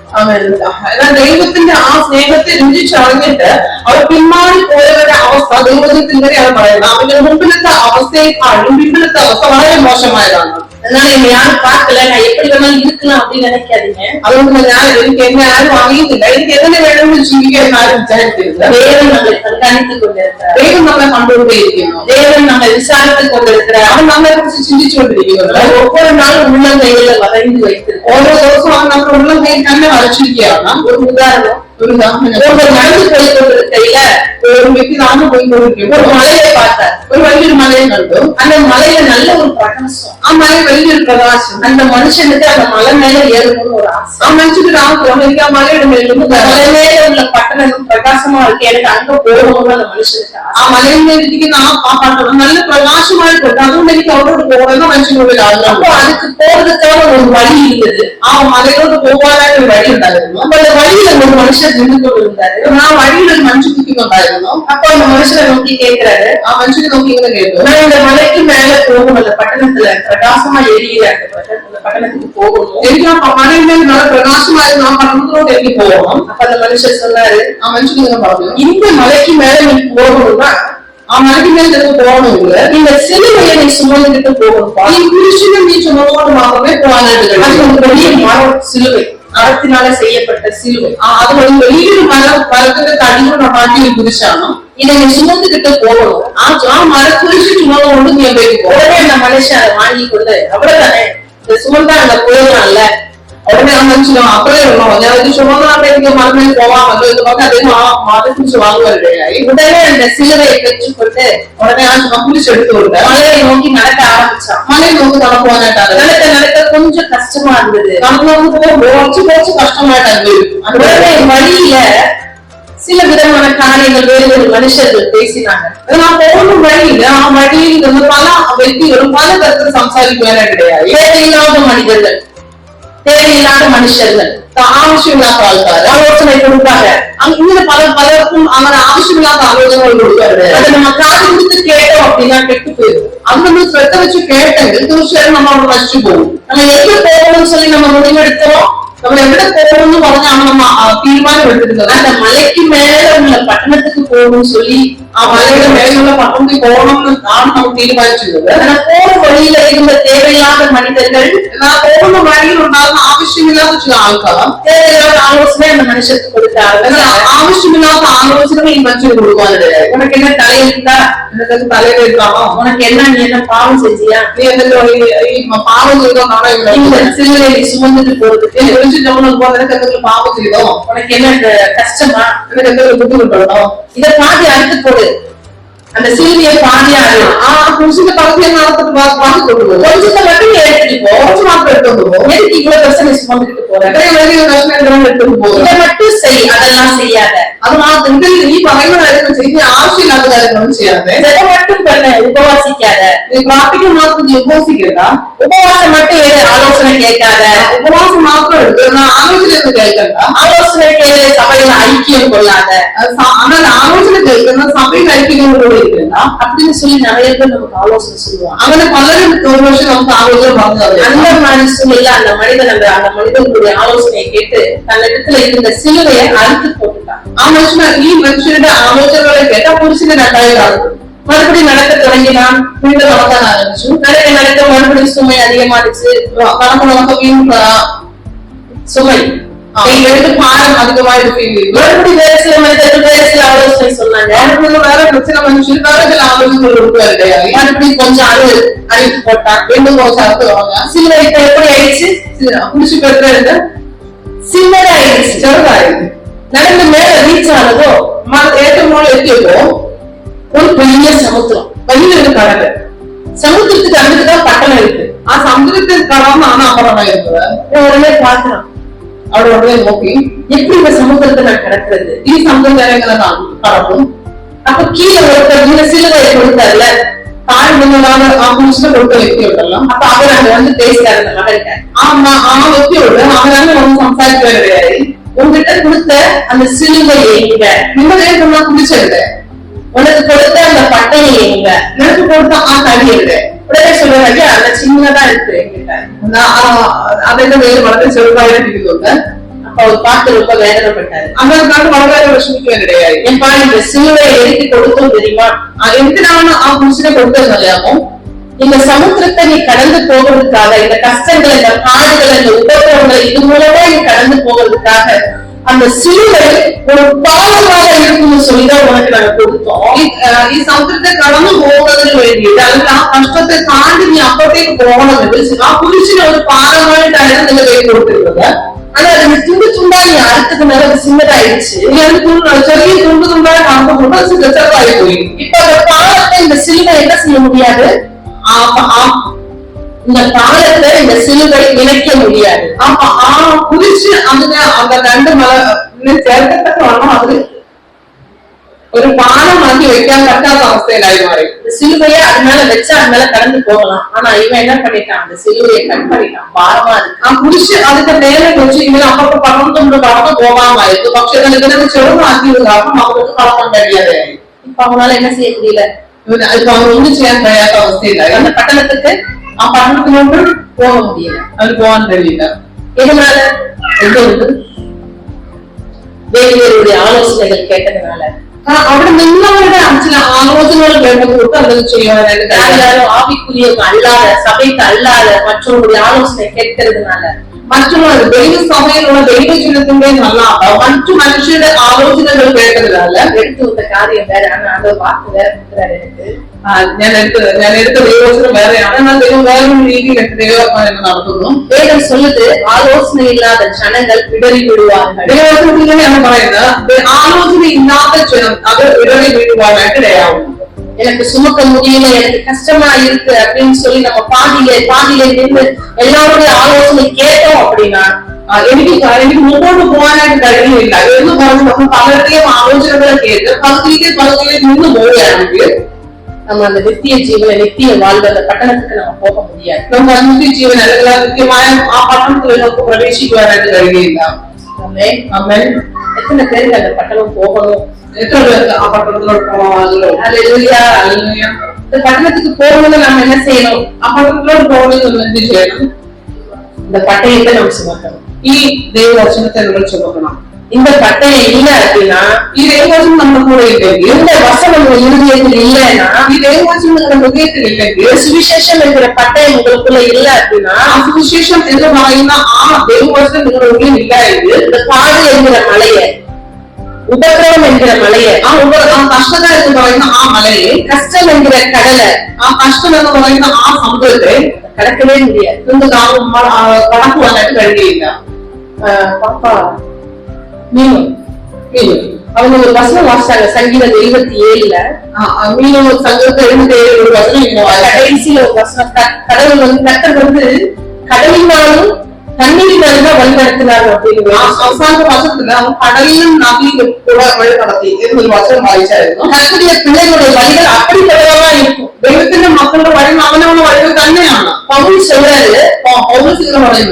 എന്നാൽ ദൈവത്തിന്റെ ആ സ്നേഹത്തെ രുചിച്ചറിഞ്ഞിട്ട് അവർ പിന്മാറി പോയവരുടെ അവസ്ഥ ദൈവത്തിൽ ഇങ്ങനെയാണ് പറയുന്നത്. അവരുടെ മുമ്പിലത്തെ അവസ്ഥയെക്കാളും പിന്നിലത്തെ അവസ്ഥ വളരെ മോശമായതാണ്. அதனால என்னை யாரும் பார்க்கல, நான் எப்படி வேணாலும் இருக்கலாம் அப்படின்னு நினைக்காதீங்க. അതുകൊണ്ട് എനിക്ക് എന്നെ ആരും അറിയുന്നില്ല, എനിക്ക് എങ്ങനെ വേണമെങ്കിലും ജീവിക്കാൻ ആരും വിചാരിക്കരുത്. தேவன் நம்மை கண்காணித்துக் கொண்டிருக்கிறார். ദൈവം നമ്മളെ കണ്ടുകൊണ്ടേയിരിക്കുന്നു. தேவன் நம்மை விசாரித்துக் கொண்டிருக்கிறார். അവൻ നമ്മളെ കുറിച്ച് ചിന്തിച്ചുകൊണ്ടിരിക്കുന്നുണ്ട്. ஒவ்வொரு நாளும் உள்ளங்கையில வரைந்து வைத்திருக்கிறார். ഓരോ ദിവസവും അവൻ നമ്മുടെ ഉള്ളം കൈ തന്നെ വരച്ചിരിക്കുകയാണ്. ஒரு உதாரணம், ஒருவர் நடந்து போய் கொண்டிருக்கையில ഒരു വ്യക്തി നടന്നു പോയിക്കൊണ്ടിരിക്കുമ്പോൾ ஒரு மலையை பார்த்தார். ഒരു വലിയൊരു മലയെ കണ്ടു. அந்த மலையில நல்ல ஒரு பிரகாசம். ആ മലയിൽ വലിയൊരു പ്രകാശം. அந்த மனுஷனுக்கு அந்த மலை மேல ஏறணும்னு ஒரு ஆசை. ആ മനുഷ്യന്റെ ആഗ്രഹം എനിക്ക് ആ മലയുടെ മേലിൽ மலை மேல உள்ள பட்டணம் பிரகாசமா இருக்கு, எனக்கு அங்க போகணும்னு அந்த மனுஷனுக்கு ആ മലയിൽ മേലിരിക്കുന്ന ആ പട്ടണം നല്ല പ്രകാശമായിട്ടുണ്ട്, അതുകൊണ്ട് എനിക്ക് അവിടോട്ട് പോകണമെന്ന് മനുഷ്യനുള്ളിൽ ആഗ്രഹം. அப்போ அதுக்கு போறதுக்கான ஒரு வழி இருந்தது. ആ മലയിലോട്ട് പോകാനായിട്ട് ഒരു വഴി ഉണ്ടായിരുന്നു. அப்ப அந்த வழியில ஒரு மனுஷன் நின்று கொண்டிருந்தாரு. ആ വഴിയിൽ ഒരു മനുഷ്യൻ നിൽക്കുന്നുണ്ടായിരുന്നു. அப்ப அந்த மனுஷனை நோக்கி கேட்கிறாரு, ആ മനുഷ്യനെ നോക്കി ഇങ്ങനെ കേട്ടു, நான் இந்த மலைக்கு மேல போகணும், அந்த பட்டணத்துல பிரகாசமா எரியிற அந்த பட்டணத்துக்கு போகணும். എനിക്ക് ആ മലയിൽ മേൽ നല്ല പ്രകാശമായിരുന്നു, ആ പട്ടണത്തിലോട്ട് എനിക്ക് പോകണം. அப்ப அந்த மனுஷன் சொன்னாரு, ആ മനുഷ്യൻ ഇങ്ങനെ പറഞ്ഞു, இந்த மலைக்கு மேல நீ போகணும்னா ആ മലയ്ക്ക് മേൽ നിനക്ക് പോകണമെങ്കിൽ இந்த சிலுவையை நீ சுமந்துட்டு போகணும்பா. ഈ കുരിശിനെ നീ ചുമന്നുകൊണ്ട് മാത്രമേ പോകാനായിട്ട് அது കഴിയൂ. ஒரு பெரிய சிலுவை, மரத்தினால செய்யப்பட்ட சிலுவை. അത് വലിയൊരു മരത്തിന്റെ തടി കൊണ്ട് ഉണ്ടാക്കിയ ഒരു കുരിശാണ്. இதை நீ சுமந்துகிட்டு போகணும். ആ മരക്കുരിശ് ചുമന്നുകൊണ്ട് നീ എവിടേക്ക് പോകും? உடனே அந்த மனுஷன் அதை வாங்கி கொண்டு, அவ்வளவுதானே, இந்த சுமந்தா அங்க போயிடலாம்ல. ഉടനെ ആ മനുഷ്യനോ അത്രേ ഉള്ളോ, ഞാൻ ഇത് ചുമന്നാണ്ട് എനിക്ക് മരത്തിൽ പോകാമല്ലോ എന്ന് പറഞ്ഞ് അദ്ദേഹം ആ മരക്കുരിശ് വാങ്ങുവാനിടയായി. உடனே அந்த சிலுவையை பெற்றுக்கொண்டு ഉടനെ ആ കുരിശ് എടുത്തുകൊണ്ട് மலையை நோக்கி நடக்க ஆரம்பிச்சான். മലയിൽ നോക്കി നടക്കുവാനായിട്ടാണ്. நடக்க நடக்க கொஞ்சம் கஷ்டமா இருந்தது. നടന്നു പോകുമ്പോൾ കുറച്ച് കഷ്ടമായിട്ട് അനുഭവിക്കും. உடனே வழியில சில விதமான காரியங்கள் வேறு மனுஷர்கள் பேசினாங்க. ആ പോകുന്ന വഴിയിൽ ആ വഴിയിൽ നിന്ന് പല വ്യക്തികളും പല തരത്തിൽ സംസാരിക്കുവാനായിട്ടിടയായി. தேவையில்லாத மனிதர்கள், தேவையில்லாத மனுஷர்கள், ആവശ്യമില്ലാത്ത ആൾക്കാർ ஆலோசனை கொடுப்பாங்க. ഇങ്ങനെ പലർക്കും അങ്ങനെ ആവശ്യമില്ലാത്ത ആലോചനകൾ കൊടുക്കാറുണ്ട്. அதை நம்ம காது கொடுத்து கேட்டோம் அப்படின்னா கெட்டு போயிடும். അത് നമ്മൾ ശ്രദ്ധ വെച്ച് കേട്ടെങ്കിൽ തീർച്ചയായും നമ്മൾ അവിടെ നശിച്ചു പോകും. நம்ம எங்க போகணும்னு சொல்லி நம்ம முடிவெடுத்தோம், നമ്മൾ എവിടെ പോകണമെന്ന് പറഞ്ഞാണ് നമ്മൾ തീരുമാനം എടുത്തിരുന്നത്. அந்த மலைக்கு மேல உள்ள பட்டணத்துக்கு போகணும்னு சொல்லி ആ മലയുടെ മേലുള്ള പട്ടണത്തിൽ പോകണമെന്ന് ആണ് നമ്മൾ തീരുമാനിച്ചിരുന്നത്. ஆனா போற வழியில இருந்த தேவையில்லாத மனிதர்கள், എന്നാൽ പോകുന്ന വഴിയിൽ ഉണ്ടാകുന്ന ആവശ്യമില്ലാത്ത ചില ആൾക്കാർ தேவையில்லாத ஆலோசனை அந்த மனுஷத்துக்கு கொடுத்தாங்க. ആവശ്യമില്ലാത്ത ആലോചനകൾ ഈ മനുഷ്യന് കൊടുക്കാനിടയായി. உனக்கு என்ன தலையிருந்தா, നിനക്ക് തലയിലെടുക്കാമോ, உனக்கு என்ன, நீ என்ன பாவம் செஞ்சியா, നീ എന്തെങ്കിലും ഈ പാപം ചെയ്തോന്നാണോ இந்த சிலுவையை நீ சுமந்துட்டு போறதுக்கு പോലെ നിനക്ക് എന്തെങ്കിലും പാപം ചെയ്തോ, உனக்கு என்ன கஷ்டமா, നിനക്ക് എന്തെങ്കിലും ബുദ്ധിമുട്ടുണ്ടോ, இத பாதி அறுத்து போடு, அந்த சிலுவையை பாதியா ആ കുരിശിന്റെ പകുതിയെ നടത്തിട്ട് ബാക്കി കൊണ്ടുപോകും. கொஞ்சத்தை மட்டும் நீ எடுத்துட்டு போ, കുറച്ച് മാത്രം എടുത്തോണ്ട് പോകും. எதுக்கு இவ்வளவு பிரச்சனை சுமந்துட்டு போற, ഇത്രയും വലിയ കഷ്ണം എന്തെങ്കിലും എടുത്തോണ്ട് പോകും. இதை மட்டும் செய், அதெல்லாம் செய்யாத. അത് മാത്രം ഈ പറയുന്ന കാര്യങ്ങൾ ചെയ്ത് ആവശ്യമില്ലാത്ത കാര്യങ്ങളും ചെയ്യാതെ, இதை மட்டும் பண்ண, உபவாசிக்காத. നീ പ്രാർത്ഥിക്കാൻ മാത്രം നീ ഉപവസിക്കണ്ട, உபவாசம் மட்டும் எடு, ஆலோசனை கேட்காத. ഉപവാസം മാത്രം എടുത്ത് ആലോചനയൊന്നും കേൾക്കണ്ട, ஆலோசனை கேளு, சபையில ஐக்கியம் கொள்ளாத എന്നാൽ ആലോചന കേൾക്കുന്ന സഭയിൽ ഐക്യങ്ങളോട് ഇരിക്കണ്ട அப்படின்னு சொல்லி நிறைய பேர் நமக்கு ஆலோசனை சொல்லுவாங்க. അങ്ങനെ പലരും ഒരു പക്ഷെ നമുക്ക് ആലോചന പറഞ്ഞു തരും. அந்த மனுஷன் இல்ல, அந்த மனிதன் அந்த மனிதனுடைய ஆலோசனையை கேட்டு தன்னிடத்துல இருந்த சிலுவையை அறுத்து போட்டுட்டான். ആ ഈ മനുഷ്യരുടെ ആലോചനകളെ കേട്ട പുരുഷന് രണ്ടായി കാണുന്നു. மறுபடியும் நடக்க தொடங்கினான். വീണ്ടും നടക്കാൻ ആരംഭിച്ചു. நடக்க மறுபடியும் சுமை அதிகமாடுச்சு. നടക്ക വീണ്ടും சுமை அவங்களுக்கு பாரம் அதிகமாயிட்டு ஃபீல் மறுபடியும் வேற சில மனிதர்கள் வேற சில ஆலோசனை சொன்னாங்க. வேற பிரச்சனை மனுஷன் வேற சில ஆலோசனை கொடுப்பாரு இல்லையா? மறுபடியும் கொஞ்சம் அழித்து போட்டான். ரெண்டும் கொஞ்சம் அர்த்தம் சிலுவை இப்ப எப்படி ஆயிடுச்சு? குடிச்சு பெற்ற சின்னதாயிடுச்சு, செருதாயிடுது. நடந்து மேல ரீச் ஆனதோ ஏற்றமோட எத்தியப்போ ஒரு பெரிய சமுத்திரம், வழியில இருக்கு கடல். சமுத்திரத்துக்கு அங்கிட்டுதான் பட்டணம் இருக்கு. சமுத்திரத்துக்கு கடவுள் ஆனா அப்புறமா இருக்குது. உடனே பாக்குறான், அவரோட உடனே நோக்கி எப்படி இந்த சமுத்திரத்தை நான் கடக்கிறது? ഈ സമുദ്രങ്ങളെ കടക്കും. அப்ப கீழே ஒருத்தர் சிலுவையை கொடுத்தாருல, താഴെ നിന്നതാണ് ആ പുരുഷനെ കൊടുത്ത വ്യക്തിയുണ്ടല്ലോ. அப்ப அவர் அங்க வந்து பேசுறாரு அந்த மகன்கிட்ட. ആ വ്യക്തിയോട് അവനാണ് വന്ന് സംസാരിക്കാനിടയായി. உங்ககிட்ட கொடுத்த அந்த சிலுவையை எங்க? നിങ്ങളെ കുടിച്ചെടുത്ത് உனக்கு கொடுத்த அந்த பட்டையை எங்க? നിനക്ക് കൊടുത്ത ആ കരിയുടെ உடனே சொல்றாங்க, அந்த சின்னதா இருக்கு என்கிட்ட. അതിന്റെ പേര് വളരെ ചെറുതായിട്ടിരിക്കുന്നുണ്ട്. அப்ப அவர் பார்த்து ரொம்ப வேதனைப்பட்டாரு. അങ്ങനെക്കാട്ട് വളരെ വിഷമിക്കാനിടയായി. என் பாரு, இந்த சிலுவையை எதுக்கு கொடுத்தோம் தெரியுமா? എന്തിനാണ് ആ പുരുഷനെ കൊടുത്തതെന്നറിയാമോ? இந்த சமுத்திரத்தை நீ கடந்து போகிறதுக்காக, இந்த கஷ்டங்கள், இந்த பாடுகள், இந்த உபத்திரவங்களை இது மூலமா நீ கடந்து போகிறதுக்காக அந்த சிலுவை ஒரு பாலமாக இருக்கும்னு சொல்லிதான் உனக்கு நாங்க கொடுத்தோம். ഈ സമുദ്രത്തെ കടന്നു പോകുന്നതിന് വേണ്ടിയിട്ട് അല്ലെങ്കിൽ ആ കഷ്ടത്തെ താണ്ടി നീ അപ്പുറത്തേക്ക് പോകണമെങ്കിൽ ആ പുരുഷന് ഒരു പാലമായിട്ടാണ് നിന്റെ കയ്യിൽ കൊടുത്തിരുന്നത്. ஆனா அது துண்டு துண்டா நீ அறுத்ததுனால அது சின்னதாயிடுச்சு. ചെറിയ തുണ്ട് തുണ്ടായി കാണുമ്പോൾ അത് ചെറുതായി പോയി. இப்ப அந்த பாலத்தை இந்த சிலுவை என்ன செய்ய முடியாது? இந்த பாலத்தை இந்த சிலுவை இணைக்க முடியாது. അപ്പൊ ആ കുരിശ് അതിന് அந்த രണ്ട് മല ചേർക്കത്തക്ക വണ്ണം അതിൽ ഒരു പാലമാക്കി വെക്കാൻ പറ്റാത്ത അവസ്ഥയിലായി മാറി. இந்த சிலுவையை அது மேல வச்சா அது மேல கடந்து போகலாம். ஆனா இவன் என்ன பண்ணிட்டான்? அந்த சிலுவையை கட் பண்ணிட்டான், பாரமா இருக்கு. ആ കുരിശ് അതിന്റെ നേരെ വെച്ച് ഇങ്ങനെ അപ്പുറത്ത് പറന്നുകൊണ്ട് കടന്നു പോകാമായിരുന്നു. പക്ഷെ ഇതിനെ ചെറുതാക്കിയത് കാരണം അവർക്ക് കടക്കാൻ കഴിയാതെയായി. இப்ப அவங்களால என்ன செய்ய முடியல? ഇപ്പൊ അവർ ഒന്നും ചെയ്യാൻ കഴിയാത്ത അവസ്ഥയിലായി. அந்த பட்டணத்துக்கு ആ പഠനത്തിനോട് போக முடியல. അതിന് പോകാൻ കഴിയില്ല. எதனால? வேறுடைய ஆலோசனைகள் கேட்டதுனால. അവിടെ നിന്നവരുടെ ചില ആലോചനകൾ വേണ്ടതുകൊണ്ട് അത് ചെയ്യാനായിട്ട് யாரும் ஆவிக்குரியவங்க அல்லாத, சபைக்கு அல்லாத மற்றவங்களுடைய ஆலோசனை கேட்கறதுனால, മറ്റുള്ളവർ ദൈവസഭയിലുള്ള ദൈവജനത്തിന്റെ അല്ലാത്ത മറ്റു മനുഷ്യരുടെ ആലോചനകൾ കേട്ടതിനാല எடுத்து விட்ட காரியம் வேற, ஆனா அந்த வாக்கு வேற கொடுக்குறாரு எனக்கு. ഞാൻ എടുത്ത ദൈവവചനം വേറെയാണ്. എന്നാൽ ദൈവം വേറൊരു രീതിയിൽ ദൈവം നടത്തുന്നു. வேதம் சொல்லுது, ஆலோசனை இல்லாத ஜனங்கள் இடறி விடுவார்கள். ദൈവവചനത്തിൽ ഇങ്ങനെയാണ് പറയുന്നത്, ആലോചന ഇല്ലാത്ത ജനം അത് ഇടറി വീഴുവാനായിട്ട് ഇടയാവും. எனக்கு சுமக்க முடியல, எனக்கு கஷ்டமா இருக்கு அப்படின்னு சொல்லி நம்ம பாதியில நின்று எல்லாருடைய ஆலோசனை கேட்டோம் அப்படின்னா എനിക്ക് മുമ്പോട്ട് പോകാനായിട്ട് കഴിയുന്നില്ല എന്ന് പറഞ്ഞ് നമ്മൾ പലരുടെയും ആലോചനകളെ കേട്ട് പകുതിയിലേക്ക് നിന്ന് പോവുകയാണെങ്കിൽ நம்ம அந்த நித்திய ஜீவனை, நித்திய வாழ்வு, அந்த பட்டணத்துக்கு நம்ம போக முடியாது. നമുക്ക് നിത്യ ജീവൻ അല്ലെങ്കിൽ നിത്യമായ ആ പട്ടണത്തിൽ നമുക്ക് പ്രവേശിക്കുവാനായിട്ട് കഴിയുകയില്ല. ஆமென். எத்தனை பேருக்கு அந்த பட்டணம் போகணும்? എത്ര പേർക്ക് ആ പട്ടണത്തിലോട്ട് പോകാമല്ലോ? ஹல்லேலூயா. இந்த பட்டணத்துக்கு போகணும்னு நம்ம என்ன செய்யணும்? ആ പട്ടണത്തിലോട്ട് പോകണമെന്ന് എന്ത് ചെയ്യണം? இந்த பட்டயத்தை நம்ம சுமக்கணும். ഈ ദൈവവചനത്തെ നമ്മൾ ചുമക്കണം. இந்த பட்டயம் இல்ல அப்படின்னா, ഈ ദൈവവചനം നമ്മുടെ കൂടെ ഇല്ലെങ്കിൽ, இந்த வசனம் உங்க இருதயத்தில் இல்லைன்னா, ഈ ദൈവവചനം നിങ്ങളുടെ ഹൃദയത്തിൽ ഇല്ലെങ്കിൽ, சுவிசேஷம் என்கிற பட்டயம் உங்களுக்குள்ள இல்ல அப்படின்னா, ആ സുവിശേഷം എന്ന് പറയുന്ന ആ ദൈവവചനം നിങ്ങളുടെ ഉള്ളിൽ ഇല്ല എങ്കിൽ, இந்த பாடு என்கிற மலையை, உபத்திரவம் என்கிற மலையை, ആ കഷ്ടത എന്ന് പറയുന്ന ആ മലയെ, கஷ்டம் என்கிற கடலை, ആ കഷ്ടം എന്ന് പറയുന്ന ആ സമുദ്രത്തെ கடக்கவே முடியாது. കടക്കുവാനായിട്ട് കഴിയുകയില്ല. பாப்பா மீனும் அவங்க ஒரு வசனம் வாசிச்சாங்க, சங்கீதம் 27ல. மீனும் சங்கீதம் 77 ஒரு வசனம் கடைசியில ஒரு வசனம், கடவுள் வந்து கர்த்தர் வந்து கடலினாலும் தண்ணீரினாலும் தான் வழி நடத்தினார் அப்படின்னு. അവസാന വശത്തില് അവൻ കടലിലും നദിയിലും കൂടെ വഴി നടത്തി എന്നൊരു വചനം വായിച്ചായിരുന്നു. கர்த்தருடைய பிள்ளைகளுடைய வழிகள் அப்படிப்பட்டதா இருக்கும். ദൈവത്തിന്റെ മക്കളുടെ വഴി അവനവന്റെ വഴികൾ തന്നെയാണ്. பவுல் சொல்றாரு,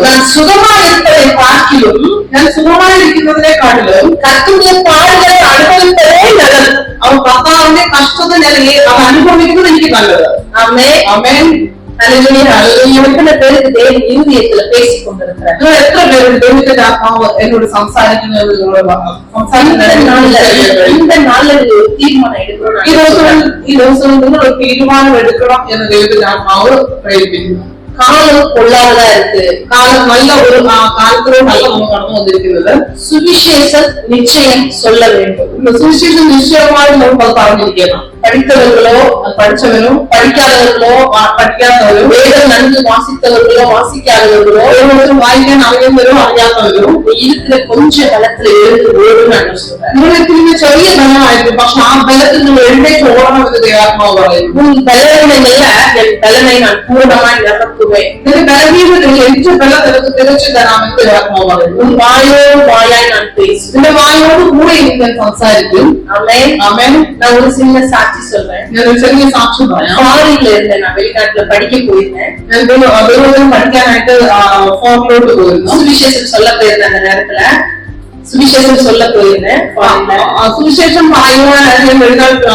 நான் சுகமா இருப்பதை பார்க்கிலும், ഞാൻ സുഖമായിരിക്കുന്നതിനെക്കാട്ടിലും கர்த்தருடைய பாடுகளை அனுபவிப்பதே நல்லது. അവൻ കർത്താവിന്റെ കഷ്ടത നിലയിൽ അവൻ അനുഭവിക്കുന്നത് എനിക്ക് നല്ലത്. ஆமென். ആമേൻ. எத்தனை பேருக்கு தேவன் இருதயத்துல பேசிக் கொண்டிருக்கிறார்? എത്ര പേര് ദൈവത്തിന്റെ ആത്മാവ് എന്നോട് സംസാരിക്കുന്നത് இந்த நாள்ல நீங்க ஒரு தீர்மானம் எடுக்கணும். ഈ ദിവസം നിങ്ങൾ ഒരു തീരുമാനം എടുക്കണം എന്ന് ദൈവത്തിന്റെ ആത്മാവ് പ്രേരിപ്പിക്കുന്നു. காலம் பொல்லாததா இருக்கு, காலம் நல்ல ஒரு காலத்துல நல்ல நம்ம கடந்து வந்திருக்கிறது. சுவிசேஷம் நிச்சயம் சொல்ல வேண்டும். இந்த சுவிசேஷம் நிச்சயமாக நம்ம பார்த்திருக்கலாம். படித்தவர்களோ படிச்சவரும், படிக்காதவர்களோ படிக்காதவரும், வேதம் நன்கு வாசித்தவர்களோ வாசிக்காதவர்களோ, ஒருவரும் வாய்க்கான் அறிந்தவரும் அறியாதவரும் இருக்கிற கொஞ்ச பலத்துல இருந்து ஓடும் நான் சொல்றேன். നിങ്ങൾക്ക് ചെറിയ ബലമായിരുന്നു, പക്ഷെ ആ ബലത്തിൽ നിങ്ങൾ എഴുന്നേറ്റ് ഓടണമെന്ന് ദൈവാത്മാവ് പറയുന്നു. உன் பலவீனங்கள்ல என் பலனை நான் பூரணமாய் நிரப்புவேன். നിന്റെ ബലഹീനതയിൽ എന്റെ ബലം നിനക്ക് തികച്ചു തരാമെന്ന് ദൈവാത്മാവ് പറയുന്നു. உன் வாயோடு வாயாய் நான் பேசுவேன். നിന്റെ വായോട് കൂടെ ഞാൻ സംസാരിക്കും. ஆமென். ആമേൻ. நான் ஒரு சின்ன சாட்சி சொல்றேன். ഞാൻ ഒരു ചെറിയ സാക്ഷ്യം പറയാം. ஃபாரின்ல இருந்தேன், நான் வெளிநாட்டுல படிக்க போயிருந்தேன். ഞാൻ ദൈവം പഠിക്കാനായിട്ട് ഫോറിലോട്ട് പോയിരുന്നു. சுவிசேஷம் சொல்ல போயிருந்தேன். அந்த நேரத்துல சுவிசேஷம் சொல்ல போயிருந்தேன். സുവിശേഷം പറയുവാനായിട്ട് ഞാൻ വെളിനാട്ട്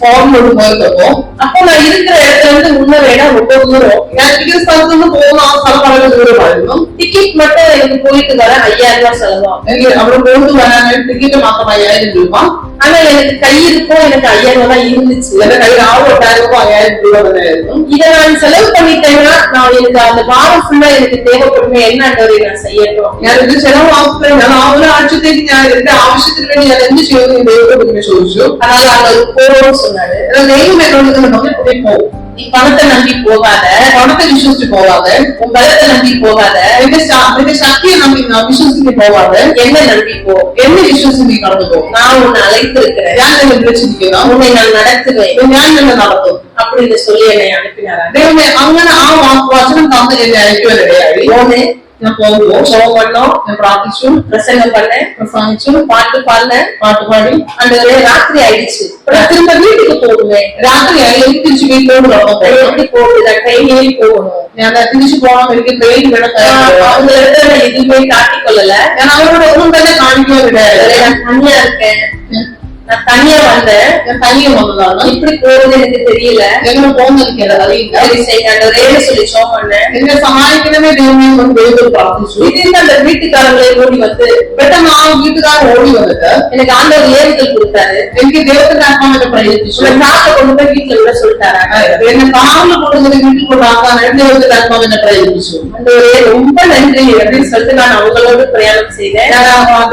ഫോറിലോട്ട് പോയപ്പോ அப்போ நான் இருக்கிற இடத்துல இருந்து உன்னரை இடம் ரொம்ப தூரம். ഞാൻ ഇരിക്കുന്ന സ്ഥലത്ത് നിന്ന് പോകുന്ന ആ സ്ഥലം വളരെ ദൂരമായിരുന്നു. டிக்கெட் மட்டும் எனக்கு போயிட்டு வர 5000 ரூபாய் செலவாகும். എനിക്ക് അവിടെ പോയിട്ട് വരാനായിട്ട് ടിക്കറ്റ് മാത്രം 5000 രൂപ. ஆனா எனக்கு கையிருக்கும் எனக்கு 5000 ரூபாய் இருந்துச்சு. എന്റെ കയ്യിൽ ആ 8000 രൂപ 5000 രൂപ തന്നെയായിരുന്നു. இதை நான் செலவு பண்ணிட்டேன்னா நான் எனக்கு அந்த வாரம் ஃபுல்லா எனக்கு தேவைப்படுமே என்னன்றதை நான் செய்யட்டும். ഞാൻ ഇത് ചെലവാക്കുക, ഞാൻ ആ ഒരാഴ്ചത്തേക്ക് ഞാൻ എന്റെ ആവശ്യത്തിന് വേണ്ടി ഞാൻ എന്ത് ചെയ്യുമെന്ന് ദൈവത്തോട് ഇങ്ങനെ ചോദിച്ചു. அதனால அவர் போறோம்னு சொன்னாரு. ദൈവം എന്നോട് ഇങ്ങനെ പറഞ്ഞു, "കൂടി പോകും. நீ பணத்தை நம்பி போகாத, പണത്തെ വിശ്വസിച്ച് പോകാതെ, உன் பலத்தை நம்பி போகாத, എന്റെ ശക്തിയെ നമ്പി വിശ്വസിച്ച് പോകാതെ என்ன நம்பி போ. എന്നെ വിശ്വസിച്ച് നീ കടന്നു പോകും. நான் உன்னை அழைத்திருக்கிறேன், ഞാൻ നിന്നെ വിളിച്ചിരിക്കുന്നു, உன்னை நான் நடத்துவேன்" ഞാൻ നിന്നെ നടത്തും அப்படின்னு சொல்லி என்னை அனுப்பினாரா. ദൈവമേ അങ്ങനെ ആ വചനം തന്ന് എന്നെ അയക്കുവാനിടയായി. போனேன், ഞാൻ പോകുമ്പോ ஜெபம் பண்ணோம், ഞാൻ പ്രാർത്ഥിച്ചു, பிரசங்கம் பண்ணேன், പ്രസംഗിച്ചു, பாட்டு பாடினேன். പാട്ട് പാടി. அந்த ராத்திரி ஆயிடுச்சு. நான் திரும்ப வீட்டுக்கு போடுவேன். രാത്രിയായി എനിക്ക് തിരിച്ച് വീട്ടിലോട്ട് വന്നപ്പോ எப்படி போகுது, நான் ட்ரெயின் ஏறி போகணும். ഞാൻ തിരിച്ചു പോകണം, എനിക്ക് ട്രെയിൻ വേണം. அவங்க இடத்துல நான் எதுவுமே காட்டிக் கொள்ளல. ഞാൻ അവരോട് ഒന്നും തന്നെ കാണിക്കുവാനിടയായി. நான் தனியா இருக்கேன், நான் தனியா வந்தேன், ഞാൻ തനിയെ വന്നതാണ്. எப்படி போறது எனக்கு தெரியல. എങ്ങനെ പോകുന്ന എനിക്കത് അറിയില്ല. சரி செய்ய அந்த ரேடு சொல்லி ஜெபம் பண்ணேன். എന്നെ സഹായിക്കണമേ ദൈവമേ എന്ന് ദൈവത്തോട് പ്രാർത്ഥിച്ചു. திடீர்னு அந்த வீட்டுக்காரங்களே ஓடி வந்து പെട്ടെന്ന് ആ വീട്ടുകാരൻ ഓടി വന്നിട്ട് எனக்கு ஆண்டவர் ஏறுதல் கொடுத்தாரு. എനിക്ക് ദൈവത്തിന്റെ ആത്മാവിനെ പ്രേരിപ്പിച്ചു. உங்களை காக்க கொண்டு போய் வீட்டுல விட சொல்லிட்டாரா. എന്നെ കാറിൽ കൊണ്ടുവന്ന് വീട്ടിൽ കൊണ്ടാക്കാനായിട്ട് ദൈവത്തിന്റെ ആത്മാവിനെ പ്രേരിപ്പിച്ചു. ஆண்டவரே ரொம்ப நன்றி அப்படின்னு சொல்லிட்டு நான் அவங்களோடு பிரயாணம் செய்தேன். ഞാൻ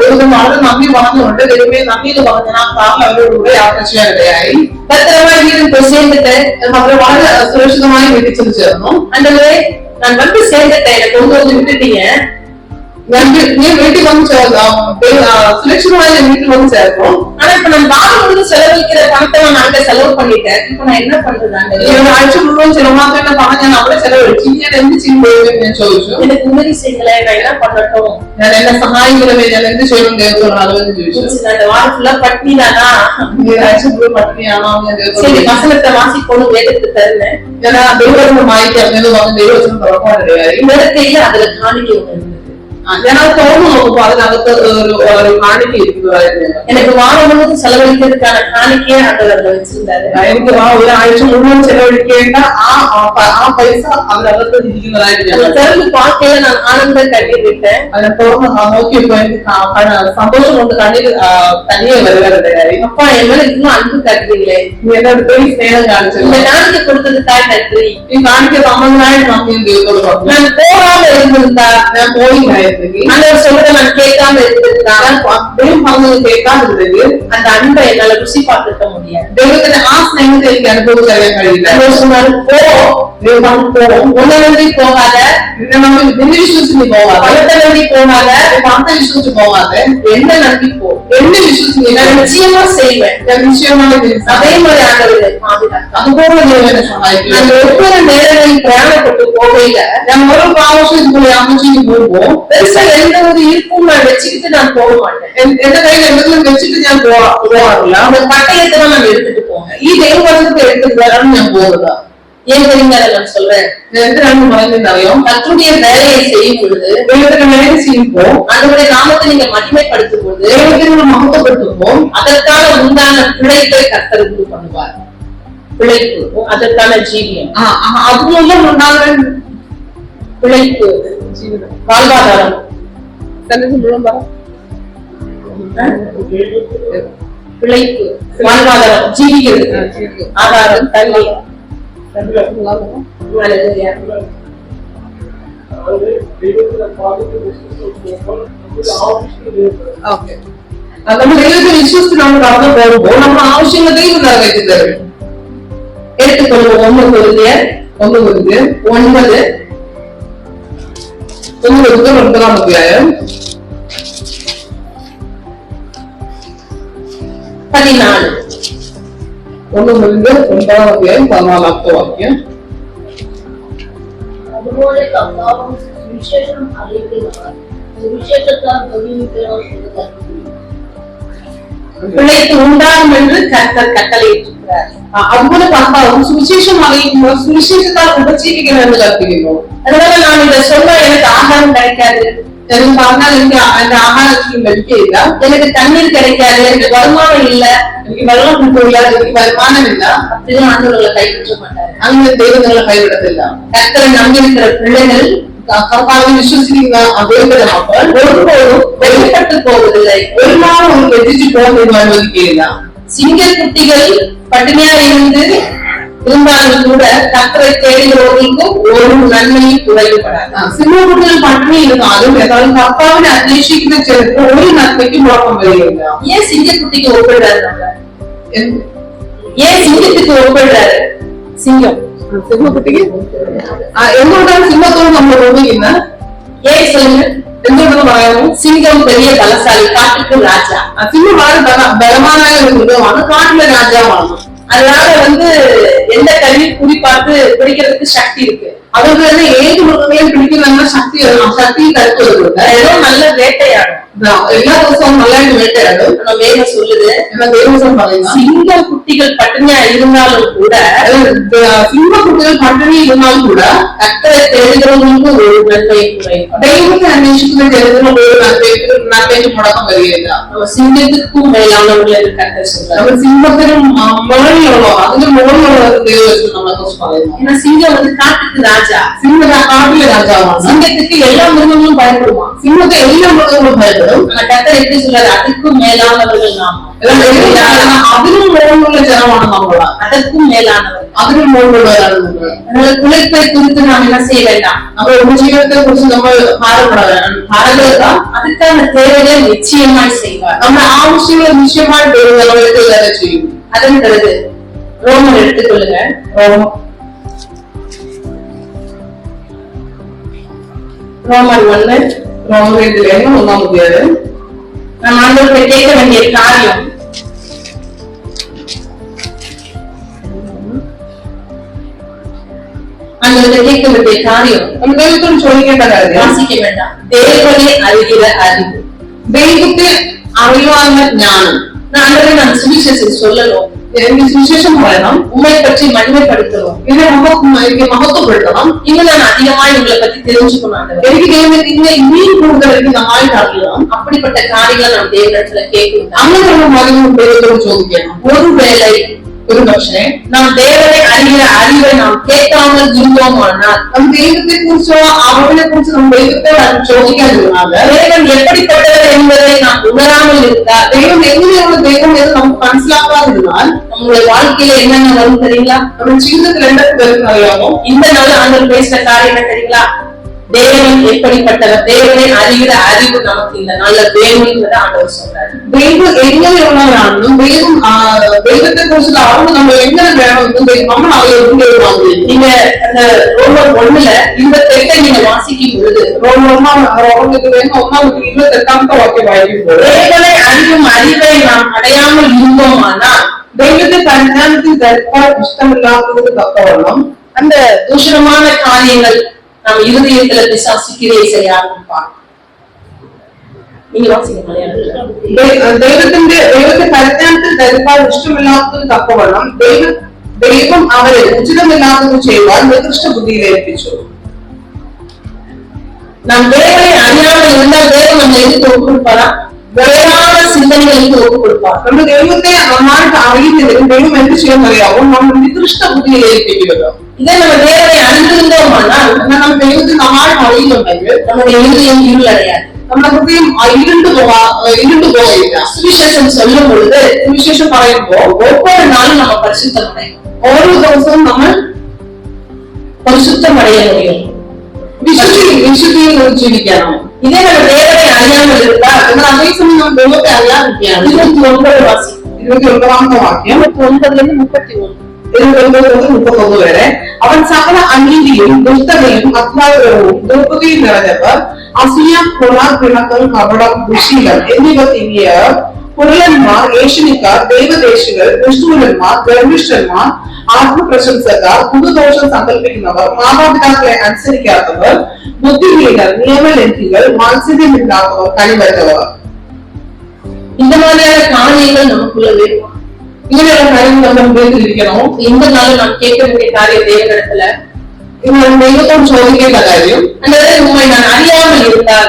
ദൈവത്തിന് വളരെ നന്ദി പറഞ്ഞുകൊണ്ട് ദൈവമേ നന്ദി എന്ന് പറഞ്ഞ ആ കാറിൽ അവരോട് കൂടെ യാത്ര ചെയ്യാനിടയായി. பத்திரமா வீடு போய் சேர்ந்துட்டேன். അവർ വളരെ സുരക്ഷിതമായി വീട്ടിൽ ചെന്ന് ചേർന്നു. ஆண்டவரே நான் வந்து சேர்ந்துட்டேன், எனக்கு கொண்டு வந்து விட்டுட்டீங்க. ഞാൻ വീട്ടിൽ വന്ന് സുരക്ഷിതമായി വീട്ടിൽ വന്ന് ചേർന്നു. ஆனா இப்ப நான் வாரம் முழுவதும் செலவழிக்கிற பணத்தை நான் அங்க செலவு பண்ணிட்டேன். இப்ப நான் என்ன பண்றது ஆண்டவரே? ഒരാഴ്ച മുഴുവൻ ചെലവാക്കേണ്ട പണം ഞാൻ അവിടെ ചെലവഴിച്ചു. ഞാൻ എന്ത് ചെയ്യുമ്പോഴും ഞാൻ ചോദിച്ചു. எனக்கு உதவி செய்யல, நான் என்ன பண்ணட்டும்? ഞാൻ എന്നെ സഹായിക്കണമേ, ഞാൻ എന്ത് ചെയ്യണം ദൈവത്തോട് ആളുകൾ ചോദിച്ചു. நான் இந்த வாரம் ஃபுல்லா பட்னி தானா? ഈ ഒരാഴ്ച മുഴുവൻ പട്ടിണിയാണോ ഞാൻ ദൈവത്തോട് சரி, ചോദിച്ചു. வசனத்தை வாசிக்கணும், வேதத்தை தருவேன். ഞാൻ ആ ദൈവവചനം വായിക്കാം എന്ന് പറഞ്ഞ് ദൈവവചനം തുറക്കാനിടയായി. வேதத்தையில அதுல காணிக்க ஒண்ணு இருந்தது. ഞാനത് തുറന്നു നോക്കുമ്പോ അതിനകത്ത് ഒരു കാണിക്ക ഇരിക്കുന്നതായിരുന്നു. எனக்கு வாரம் முழுவதும் செலவழிக்கிறதுக்கான காணிக்கையை ஆண்டவர் அதுல வச்சிருந்தாரு. എനിക്ക് ആ ഒരാഴ്ച മുഴുവൻ ചെലവഴിക്കേണ്ട ആ പൈസ അതിനകത്ത് ഇരിക്കുന്നതായിട്ട് ഞാൻ திறந்து பார்க்கையில நான் ஆனந்த கண்ணீர் விட்டேன். അതിനെ തുറന്ന് നോക്കിയപ്പോ എനിക്ക് സന്തോഷം കൊണ്ട് കണ്ണിൽ തനിയെ വരുവാനിടയായി. அப்பா என் மேல இன்னும் அன்பு காட்டுறீங்களே, നീ എന്നോട് പോയി സ്നേഹം കാണിച്ചു. இந்த காணிக்கை கொடுத்ததுக்காக நன்றி. ഈ കാണിക്ക സമ്മതനായിട്ട് നന്ദി ദൈവത്തോട് പറഞ്ഞു. நான் போகாம இருந்திருந்தா, ഞാൻ പോയില്ലായിരുന്നെങ്കിൽ ஆண்டவர் சொல்றதை நான் கேட்காம இருந்திருந்தா, ദൈവം പറഞ്ഞത് കേൾക്കാതിരുന്നെങ്കിൽ அந்த அன்பை என்னால ருசி பார்த்துக்க முடியாது. ദൈവത്തിന്റെ ആ സ്നേഹത്തെ എനിക്ക് അനുഭവിച്ചറിയാൻ കഴിയില്ല. ஆண்டவர் சொன்னாரு, போ, ദൈവം പോകും. உன்னை நம்பி போகாத, നിന്നെ വിശ്വസിച്ച് നീ പോകാതെ, பணத்தை நம்பி போகாத, പണത്തെ വിശ്വസിച്ച് പോകാതെ என்ன நம்பி போ. എന്നെ വിശ്വസിച്ച് நான் நிச்சயமா செய்வேன். ഞാൻ നിശ്ചയമായി அதே மாதிரி ஆண்டவர் பாதுகாத்தார். അതുപോലെ ദൈവം എന്നെ സഹായിക്കും. நான் ஒவ்வொரு நேரங்களில் பிரயாணப்பட்டு போகையில ഞാൻ ഓരോ പ്രാവശ്യം ഇതുപോലെ യാത്ര ചെയ്ത് പോകുമ്പോ பெருசா எந்த ஒரு இருப்பும் நான் வச்சுக்கிட்டு நான் போக மாட்டேன். എന്റെ കയ്യിൽ എന്തെങ്കിലും വെച്ചിട്ട് ഞാൻ പോകാറില്ല. அந்த பட்டயத்தை தான் நான் எடுத்துட்டு போவேன். ഈ ദൈവവചനത്തെ എടുത്തിട്ട് വരാണ് ഞാൻ പോകുന്നത്. ஏன் தெரியுங்க நான் சொல்றேன்? എന്തിനാണ് പറയുന്നതെന്നറിയോ? கர்த்தருடைய வேலையை செய்யும் பொழுது, ദൈവത്തിന്റെ വേല ചെയ്യുമ്പോ, ஆண்டவருடைய நாமத்தை நீங்க மகிமைப்படுத்தும் பொழுது, ദൈവത്തിനോട് മഹത്വപ്പെടുത്തുമ്പോ அதற்கான உண்டான பிழைப்பை கர்த்தர் உண்டு பண்ணுவார். பிழைப்பு, அதற்கான ஜீவியம், അതുമൂലം ഉണ്ടാകാൻ பிழைப்பு, வாழ்வாதாரம், பிழைப்பு, வாழ்வாதாரம், ஜீவிக்கிறது, ஆதாரம், தண்ணீர். ഓക്കെ നമ്മൾ ദൈവത്തെ വിശ്വസിച്ച് നമ്മൾ കടന്നു പോകുമ്പോൾ നമ്മുടെ ആവശ്യങ്ങൾ ദൈവം നിറവേറ്റി തരും. எடுத்துக்கொள்வோம். 1 கொரிந்தியர் 9 അധ്യായം 14. 1 കൊരിന്ത്യർ 9 അധ്യായം 14 വാക്യം. അതുപോലെ കർത്താവും സുവിശേഷം അറിയിക്കുന്നവർ സുവിശേഷത്താൽ തൊഴിലിപ്പേർ பிள்ளைக்கு உண்டாகும் என்று கர்த்தர் கட்டளையிட்டிருக்கிறார். അതുപോലെ കർത്താവും സുവിശേഷം അറിയിക്കുമ്പോൾ സുവിശേഷത്താൽ ഉപജീവിക്കണമെന്ന് കൽപ്പിക്കുന്നു. அதனால நான் இதை சொன்னா எனக்கு ஆகாரம் கிடைக்காது, എന്ന് പറഞ്ഞാൽ എനിക്ക് എന്റെ ആഹാരത്തിൽ ലഭിക്കുകയില്ല, எனக்கு தண்ணீர் கிடைக்காது, எனக்கு வருமானம் இல்ல, എനിക്ക് വെള്ളം കിട്ടില്ല, എനിക്ക് വരുമാനമില്ല, அப்படின்னு ஆண்டவர்களை கைவிட மாட்டாரு. അങ്ങനെ ദൈവം നിങ്ങളെ കൈവിടത്തില്ല. கர்த்தரை நம்பியிருக்கிற பிள்ளைகள் കർത്താവിനെ വിശ്വസിക്കുന്ന ദൈവത്തിന്റെ മക്കൾ ஒருபோதும் வெளிப்பட்டு போவதில்லை, ഒരു നാളും എത്തിച്ചു പോകാൻ ദൈവം അനുവദിക്കുകയില്ല. சிங்கக்குட்டிகள் பட்டினியா இருந்தாலும் கூட கர்த்தரை தேடுகிறவர்களுக்கும் ஒரு நன்மையும் குறைவுபடாது. സിംഹക്കുട്ടികൾ പട്ടിണി ഇരുന്നാലും ഏതായാലും കർത്താവിനെ അന്വേഷിക്കുന്ന ചിലർക്ക് ഒരു നന്മയ്ക്ക് മുടക്കം വരികയില്ല. ஏன் சிங்கக்குட்டிக்கு ஒப்பிடுறாரு? ஏன் சிங்கத்துக்கு ஒப்பிடுறாரு? சிங்கம் സിംഹക്കുട്ടിക്ക് എന്തുകൊണ്ടാണ് സിംഹത്തോട് നമ്മൾ ഉപയോഗിക്കുന്നത്? ஏன் சொல்லுங்க, എന്തുകൊണ്ടെന്ന് പറയാമോ? சிங்கம் பெரிய பலசாலி, காட்டுக்கு ராஜா. സിംഹം വളരെ ബലവാനായ ഒരു മൃഗമാണ്, കാട്ടിലെ രാജാവാണ്. அதனால எந்த கல்வி குறிப்பாத்து பிடிக்கிறதுக்கு சக்தி இருக்கு. അതുകൊണ്ട് തന്നെ ഏത് മൃഗങ്ങളെയും പിടിക്കുന്ന ശക്തി കരുത്തുണ്ട്. ஏதோ நல்ல வேட்டையாடும், എല്ലാ ദിവസവും നല്ലതായിട്ട് വേട്ടയാടും. வேகம் சொல்லுது. ദേവസ്വം പറയുന്നത് சிங்கம் குட்டிகள் பட்டினியா இருந்தாலும் கூட സിംഹക്കുട്ടികൾ പട്ടിണി ഇരുന്നാലും கூட கர்த்தரை தேடுகிறவங்களுக்கு ஒரு நன்மை குறைவு. ദൈവത്തെ അന്വേഷിക്കുന്ന ജനത്തിന് ഒരു നന്മയ്ക്ക് മുടക്കം വരികയില്ല. நம்ம சிங்கத்துக்கும் மேலானவர்கள் கர்த்தர் சொல்றாரு. നമ്മൾ സിംഹത്തിനും മുകളിലുള്ള അതിന് മുകളിലുള്ള ദൈവം നമ്മളെ കുറിച്ച് പറയുന്നു. ஏன்னா சிங்கம் காட்டுக்கு ராஜா, സിംഹ കാട്ടിലെ രാജാവാണ്. சிங்கத்துக்கு எல்லா மிருகங்களும் பயப்படுமா, സിംഹത്തെ എല്ലാ മൃഗങ്ങളും ഭയപ്പെടും. ஆனா கர்த்தர் எப்படி சொல்றாரு? அதுக்கும் மேலானவர்கள் நாம், അതിനും മുകളിലുള്ള ജനമാണ് നമ്മൾ, அதற்கும் மேலானவர்கள், അതിനും മുകളിലുള്ളവരാണ് നമ്മൾ. அதனால குலைப்பை குறித்து நாம் என்ன செய்ய வேண்டாம். നമ്മുടെ ഉപജീവനത്തെ കുറിച്ച് നമ്മൾ ഭാരപ്പെടാം. அதுக்கான தேவையை நிச்சயமாய் செய்வார். നമ്മുടെ ആവശ്യങ്ങൾ നിശ്ചയമായി നിറവേറ്റുക ചെയ്യും. அதன் பிறகு ரோமர் எடுத்துக்கொள்ளுங்க. ரோமர் 1 റോമറിലെ 1 അധ്യായം. நம்ம ஆண்டவரை கேட்க வேண்டிய காரியம், ஆண்டவரை கேட்க வேண்டிய காரியம், നമ്മൾ ദൈവത്തോട് ചോദിക്കേണ്ട കാര്യം வாசிக்க வேண்டாம். தேவனை அறிகிற அறிவு, ദൈവത്തെ അറിയുവാനുള്ള ജ്ഞാനം. ஆண்டவரை நான் சுவிசேஷம் சொல்லணும், എനിക്ക് സുവിശേഷം പറയണം, உண்மை பற்றி மகிமைப்படுத்தணும், ഇതിനെ എനിക്ക് മഹത്വപ്പെടുത്തണം, இன்னும் நான் அதிகமாய் உங்களை பத்தி தெரிஞ்சுக்கணும். ஆண்டவரே, എനിക്ക് ദൈവത്തിന്റെ ഇനിയും കൂടുതൽ എനിക്ക് നന്നായിട്ട് അറിയണം. அப்படிப்பட்ட காரியங்களை நாம் தேவனிடத்துல கேட்கணும். അങ്ങനെയുള്ള കാര്യങ്ങൾ ദൈവത്തോട് ചോദിക്കണം. ஒருவேளை ഒരു പക്ഷേ நாம் தேவனை அறிகிற அறிவை நாம் கேட்காமல் இருந்தோமானால், നമ്മൾ ദൈവത്തെ കുറിച്ചോ അവനെ കുറിച്ച് നമ്മൾ ദൈവത്തെ ചോദിക്കാതിരുന്നാൽ, தேவன் எப்படிப்பட்டவர் என்பதை நாம் உணராமல் இருந்தால், ദൈവം എങ്ങനെയുള്ള ദൈവം എന്ന് നമുക്ക് മനസ്സിലാക്കാതിരുന്നാൽ நம்மளுடைய வாழ்க்கையில என்னென்ன வரும் தெரியுங்களா? നമ്മുടെ ജീവിതത്തിൽ എന്തൊക്കെ വരുന്ന അറിയാമോ? இந்த நாள் ஆண்டவர் பேசுற காரியம் என்ன தெரியுங்களா? தேவன் எப்படிப்பட்டவர், தேவனை அறிகிற அறிவு நமக்கு இந்த நாள்ல வேணும்ன்றத ஆண்டவர் சொல்றாரு. ദൈവം എങ്ങനെയുള്ളവരാണെന്നും ദൈവത്തെ കുറിച്ചുള്ള അറിവ് നമ്മൾ എങ്ങനെ വേണമെന്നും നമ്മൾ അറിയുന്നത് ദൈവം ആഗ്രഹിക്കുന്നു. நீங்க அந்த ரோமர் 1 28 நீங்க வாசிக்கும் பொழுது, റോമറിലെ 1:28 വാക്യം വായിക്കുമ്പോൾ, தேவனை அறியும் அறிவை நாம் அடையாமல் இருந்தோமானால், ദൈവത്തെ പരിജ്ഞാനത്തിൽ ധരിക്കാൻ ഇഷ്ടമില്ലാത്തത് തക്കവണ്ണം அந்த தூஷணமான காரியங்கள் நாம் இருதயத்துல பிசாசு கிரியை செய்ய ஆரம்பிப்பார். நீங்க வாசிங்க மலையாளத்துல. ദൈവത്തെ പരിജ്ഞാനത്തിൽ ധരിക്കാൻ ഇഷ്ടമില്ലാത്തത് തക്കവണ്ണം ദൈവം അവരെ ഉചിതമില്ലാത്തത് ചെയ്യുവാൻ നികൃഷ്ട ബുദ്ധിയിൽ ഏൽപ്പിച്ചു. நாம் தேவனை அறியாமல் இருந்தால் தேவன் நம்ம எதுக்கு ஒப்பு கொடுப்பாரா? வேறான சிந்தனைகளுக்கு ஒப்பு கொடுப்பார். നമ്മൾ ദൈവത്തെ നന്നായിട്ട് അറിയുന്നതിനും ദൈവം എന്ത് ചെയ്യുന്ന അറിയാവോ? നമ്മൾ നികൃഷ്ട ബുദ്ധിയിൽ ഏൽപ്പിക്കുന്നത്. இதே நம்ம தேவனை அறிந்திருந்தோமானால், നമ്മൾ ദൈവത്തെ നന്നായിട്ട് അറിയുന്നുണ്ടെങ്കിൽ நம்முடைய இருதயம் இருளடையாது, നമ്മുടെ ഹൃദയം ഇരുണ്ടു പോകയില്ല. சுவிசேஷம் சொல்லும் பொழுது, സുവിശേഷം പറയുമ്പോൾ ஒவ்வொரு நாளும் நம்ம பரிசுத்தமடையும், ഓരോ ദിവസവും നമ്മൾ பரிசுத்தமடைய முடியும். വിശുദ്ധിയിൽ ജീവിക്കണം. இதே நம்ம தேவனை அறியாமல் இருந்தால் എന്നാൽ അതേസമയം നാം ദൈവത്തെ അറിയാതിരിക്കുകയാണ്. 29 വാക്യം 29ാമത്തെ വാക്യം 29 വരെ അവൻ സകല അനീതിയും ദുഷ്ടതയും അത്യാഗ്രഹവും ദുർബുദ്ധിയും നിറഞ്ഞവർ അസൂയ കൊല പിണക്കം കപടം ദുശീലം എന്നിവ തിരിയർ കുരളന്മാർ ഏഷ്യനിക്കാർ ദൈവദേശികൾ ദുഷ്ടൂരന്മാർ ഗർഭിഷ്ഠന്മാർ ആത്മപ്രശംസക്കാർ പുതുദോഷം സങ്കല്പിക്കുന്നവർ മാതാപിതാക്കളെ അനുസരിക്കാത്തവർ ബുദ്ധിഹീനർ നിയമലംഘികൾ മാത്സര്യമില്ലാത്തവർ കഴിവറ്റവർ. இந்த மாதிரியான காரியங்கள் நமக்குள்ள வேணும். ഇങ്ങനെയുള്ള കാര്യങ്ങൾ നമ്മൾ ഉപയോഗിച്ചിരിക്കണോ? இந்த நாள் நாம் கேட்க வேண்டிய காரியம் தேவனிடத்துல ദൈവത്തോട് ചോദിക്കേണ്ട കാര്യം, அதாவது உண்மை நான் அறியாமல் இருந்தால்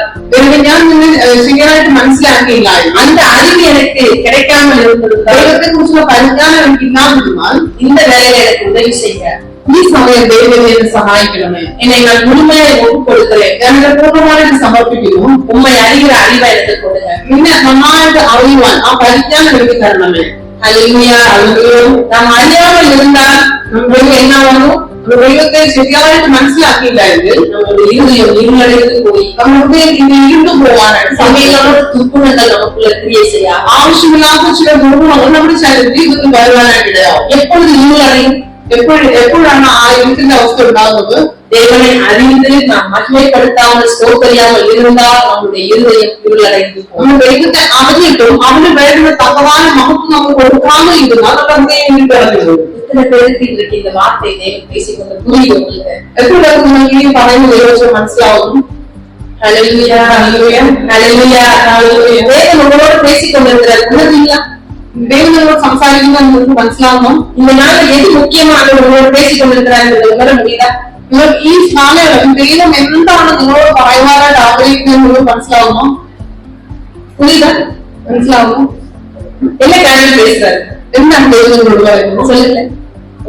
ഞാൻ നിന്നെ ശരിയായിട്ട് മനസ്സിലാക്കിയില്ല, அந்த அறிவு எனக்கு கிடைக்காமல் இருந்திருந்தால் ദൈവത്തെ കുറിച്ചുള്ള പരിജ്ഞാനം എനിക്ക് ഇല്ലാതിരുന്നാൽ இந்த வேலையை எனக்கு உதவி செய்ய ഈ സമയം ദൈവം എന്നെ സഹായിക്കണമേ. என்னை நான் முழுமையாக ஒப்புக் கொடுக்கிறேன். ഞാനിത് പൂർണ്ണമായിട്ട് സമർപ്പിക്കുന്നു. உண்மை அறிகிற அறிவை எனக்கு கொடுங்க. നിന്നെ നന്നായിട്ട് അറിയുവാൻ ആ പരിജ്ഞാനം എനിക്ക് തരണമേ. அல்லேலூயா. நாம் அறியாமல் இருந்தால் നമുക്ക് എന്നാവുന്നു? ദൈവത്തെ ശരിയായിട്ട് മനസ്സിലാക്കിയില്ല എങ്കിൽ நம்முடைய இருதயம் இருளடைந்து போய் നമുക്ക് ഇത് ഇരുണ്ടു പോകാനായിട്ട് சமையலோட துப்புணங்கள் நமக்குள்ள கிரியை செய்ய ആവശ്യമില്ലാത്ത ചില ദുർഗുണങ്ങൾ നമ്മുടെ ശരീരത്തിൽ വരുവാനായിട്ടിടയാവും. எப்பொழுது இருளடையும் എപ്പോഴാണ് ആ ഇരുട്ടിന്റെ അവസ്ഥ ഉണ്ടാകുന്നത്? தேவனை அறிந்து நாம் மகிமைப்படுத்தாமல் ஸ்தோத்தரியாமல் இருந்தால் நம்முடைய இருதயம் இருளடைந்து போகும். നമ്മൾ ദൈവത്തെ അറിഞ്ഞിട്ടും അവന് വേണ്ടുന്ന തക്കവാന മഹത്വം നമുക്ക് കൊടുക്കാതെ ഇരുന്നാൽ നമ്മുടെ ഹൃദയം ഇരുട്ടടഞ്ഞു പോകും. எத்தனை பேருக்கு இன்றைக்கு இந்த வார்த்தை தேவன் பேசிக்கொண்டு புரியுது உங்களுக்கு? എത്ര പേർക്ക് നിങ്ങൾക്ക് ഈ പറയുന്ന ദൈവം മനസ്സിലാവുന്നു? ஹல்லேலூயா, ஹல்லேலூயா, ஹல்லேலூயா, ஹல்லேலூயா. தேவன் உங்களோட பேசிக்கொண்டிருக்கிறார். உணர்ந்தீங்களா? ദൈവം നിങ്ങളോട് സംസാരിക്കുന്നത് നിങ്ങൾക്ക് മനസ്സിലാവുന്നു? இந்த நாள்ல எது முக்கியமாக உங்களோட பேசிக்கொண்டிருக்கிறார் என்பதை உணர முடியுதா? നിങ്ങൾ ഈ കാലയളവിൽ ദൈവം എന്താണ് നിങ്ങളോട് പറയുവാനായിട്ട് ആഗ്രഹിക്കുന്നത് നിങ്ങൾക്ക് മനസ്സിലാവുന്നു? புரியுதா? മനസ്സിലാവുന്നു? என்ன காரியம் பேசுறாரு? എന്താണ് ദൈവം നിങ്ങളോട് പറയുന്നത്? சொல்லுங்க.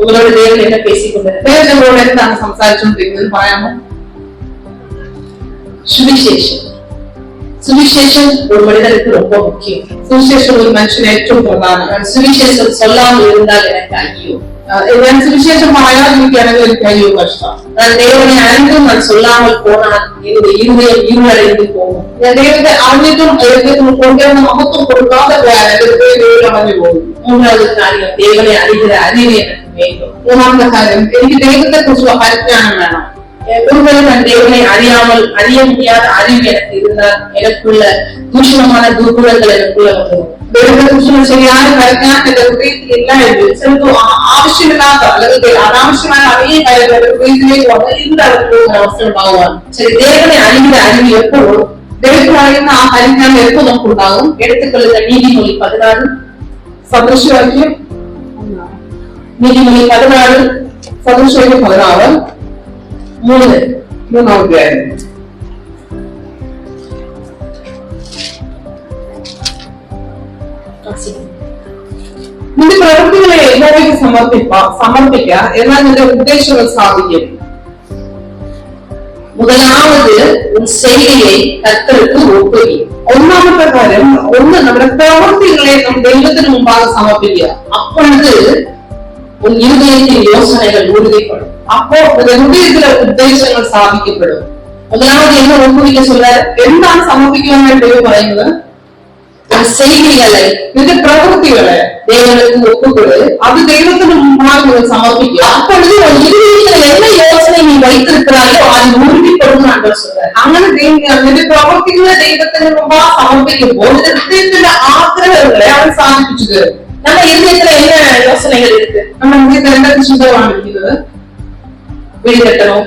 உங்களோட தேவன் என்ன பேசிக்கொண்டிருக்கிறார்? ദൈവം നിങ്ങളോട് എന്താണ് സംസാരിച്ചുകൊണ്ടിരിക്കുന്നത് പറയാമോ? சுவிசேஷம். சுவிசேஷம் ஒரு மனிதனுக்கு ரொம்ப முக்கியம். സുവിശേഷം ഒരു മനുഷ്യന് ഏറ്റവും പ്രധാനം. நான் சுவிசேஷம் சொல்லாமல் இருந்தால் எனக்கு ஐயோ. ഞാൻ സുവിശേഷം പറയാതിരിക്കുകയാണെങ്കിൽ എനിക്ക് അയ്യോ കഷ്ടം. நான் தேவனை அறிந்தும் நான் சொல்லாமல் போனால் என்னுடைய இருதயம் இருளடைந்து போகும். ഞാൻ ദൈവത്തെ അറിഞ്ഞിട്ടും ദൈവത്തിന് കൊണ്ടുവരുന്ന മഹത്വം കൊടുക്കാതെ പോയാൽ എന്റെ ഹൃദയം അടഞ്ഞു പോകും. மூன்றாவது காரியம், தேவனை அறிகிற அறிவு எனக்கு வேண்டும். മൂന്നാമത്തെ കാര്യം, എനിക്ക് ദൈവത്തെ കുറിച്ചുള്ള പരിജ്ഞാനം വേണം. ஒருவேளை நான் தேவனை அறிய முடியாத அறிவு எனக்கு இருந்தால் எனக்குள்ள தூஷணமான துர்குணங்கள் எனக்குள்ள வந்துடும். ദൈവത്തെ കുറിച്ചുള്ള ശരിയായ പരിജ്ഞാനം എന്റെ ഹൃദയത്തിൽ ഇല്ല എങ്കിൽ ചിലപ്പോൾ ആവശ്യമില്ലാത്ത അല്ലെങ്കിൽ അനാവശ്യമായ അറിയ കാര്യങ്ങൾ എന്റെ ഹൃദയത്തിലേക്ക് വന്ന് ഇരുണ്ടടഞ്ഞു പോകുന്ന അവസ്ഥ ഉണ്ടാകുവാണ്. சரி, தேவனை அறிகிற அறிவு எப்போதும் ദൈവത്തിൽ അറിയുന്ന ആ പരിജ്ഞാനം എപ്പോൾ നമുക്കുണ്ടാകും? எடுத்துக்கொள்ளுங்க. நீதிமொழி 16 സദൃശവാക്യം நீதிமொழி 16 സദൃശവാക്യം 16 മൂന്നാമത്തെ ആയത്. നിന്റെ പ്രവൃത്തികളെ യഹോവയ്ക്ക് സമർപ്പിക്ക എന്നാൽ നിന്റെ ഉദ്ദേശങ്ങൾ സാധിക്കും. முதலாவது உன் செய்கையை கர்த்தருக்கு ஒப்புவி. ഒന്നാമത്തെ കാര്യം, നമ്മുടെ പ്രവൃത്തികളെ നാം ദൈവത്തിന് മുമ്പാകെ സമർപ്പിക്കുക. அப்பொழுது உன் இருதயத்தின் யோசனைகள் உறுதிப்படும். അപ്പോ ഹൃദയത്തിലെ ഉദ്ദേശങ്ങൾ സാധിക്കപ്പെടും. முதலாவது என்ன ஒப்புவிக்க சொல்றாரு? എന്താണ് സമർപ്പിക്കുവാനായിട്ട് ദൈവം പറയുന്നത്? உன் செய்கைகளை, നിന്റെ പ്രവൃത്തികളെ தேவனுக்கு ஒப்புக்கொடு. അത് ദൈവത്തിന് മുമ്പാകെ നിങ്ങൾ സമർപ്പിക്കുക. அப்பொழுது உன் இருதயத்தில் என்ன யோசனை நீ வைத்திருக்கிறாயோ அது உறுதிப்படும் என்று சொல்றாரு. അങ്ങനെ നിന്റെ പ്രവൃത്തികളെ ദൈവത്തിന് മുമ്പാകെ സമർപ്പിക്കുമ്പോൾ നിന്റെ ഹൃദയത്തിന്റെ ആഗ്രഹങ്ങളെ അവൻ സാധിപ്പിച്ചു തരും. நம்ம இருதயத்துல என்ன யோசனைகள் இருக்கு? നമ്മുടെ ഹൃദയത്തിൽ എന്തൊക്കെ ചിന്തകളാണ് ഇരിക്കുന്നത്? வீடு கட்டணும்,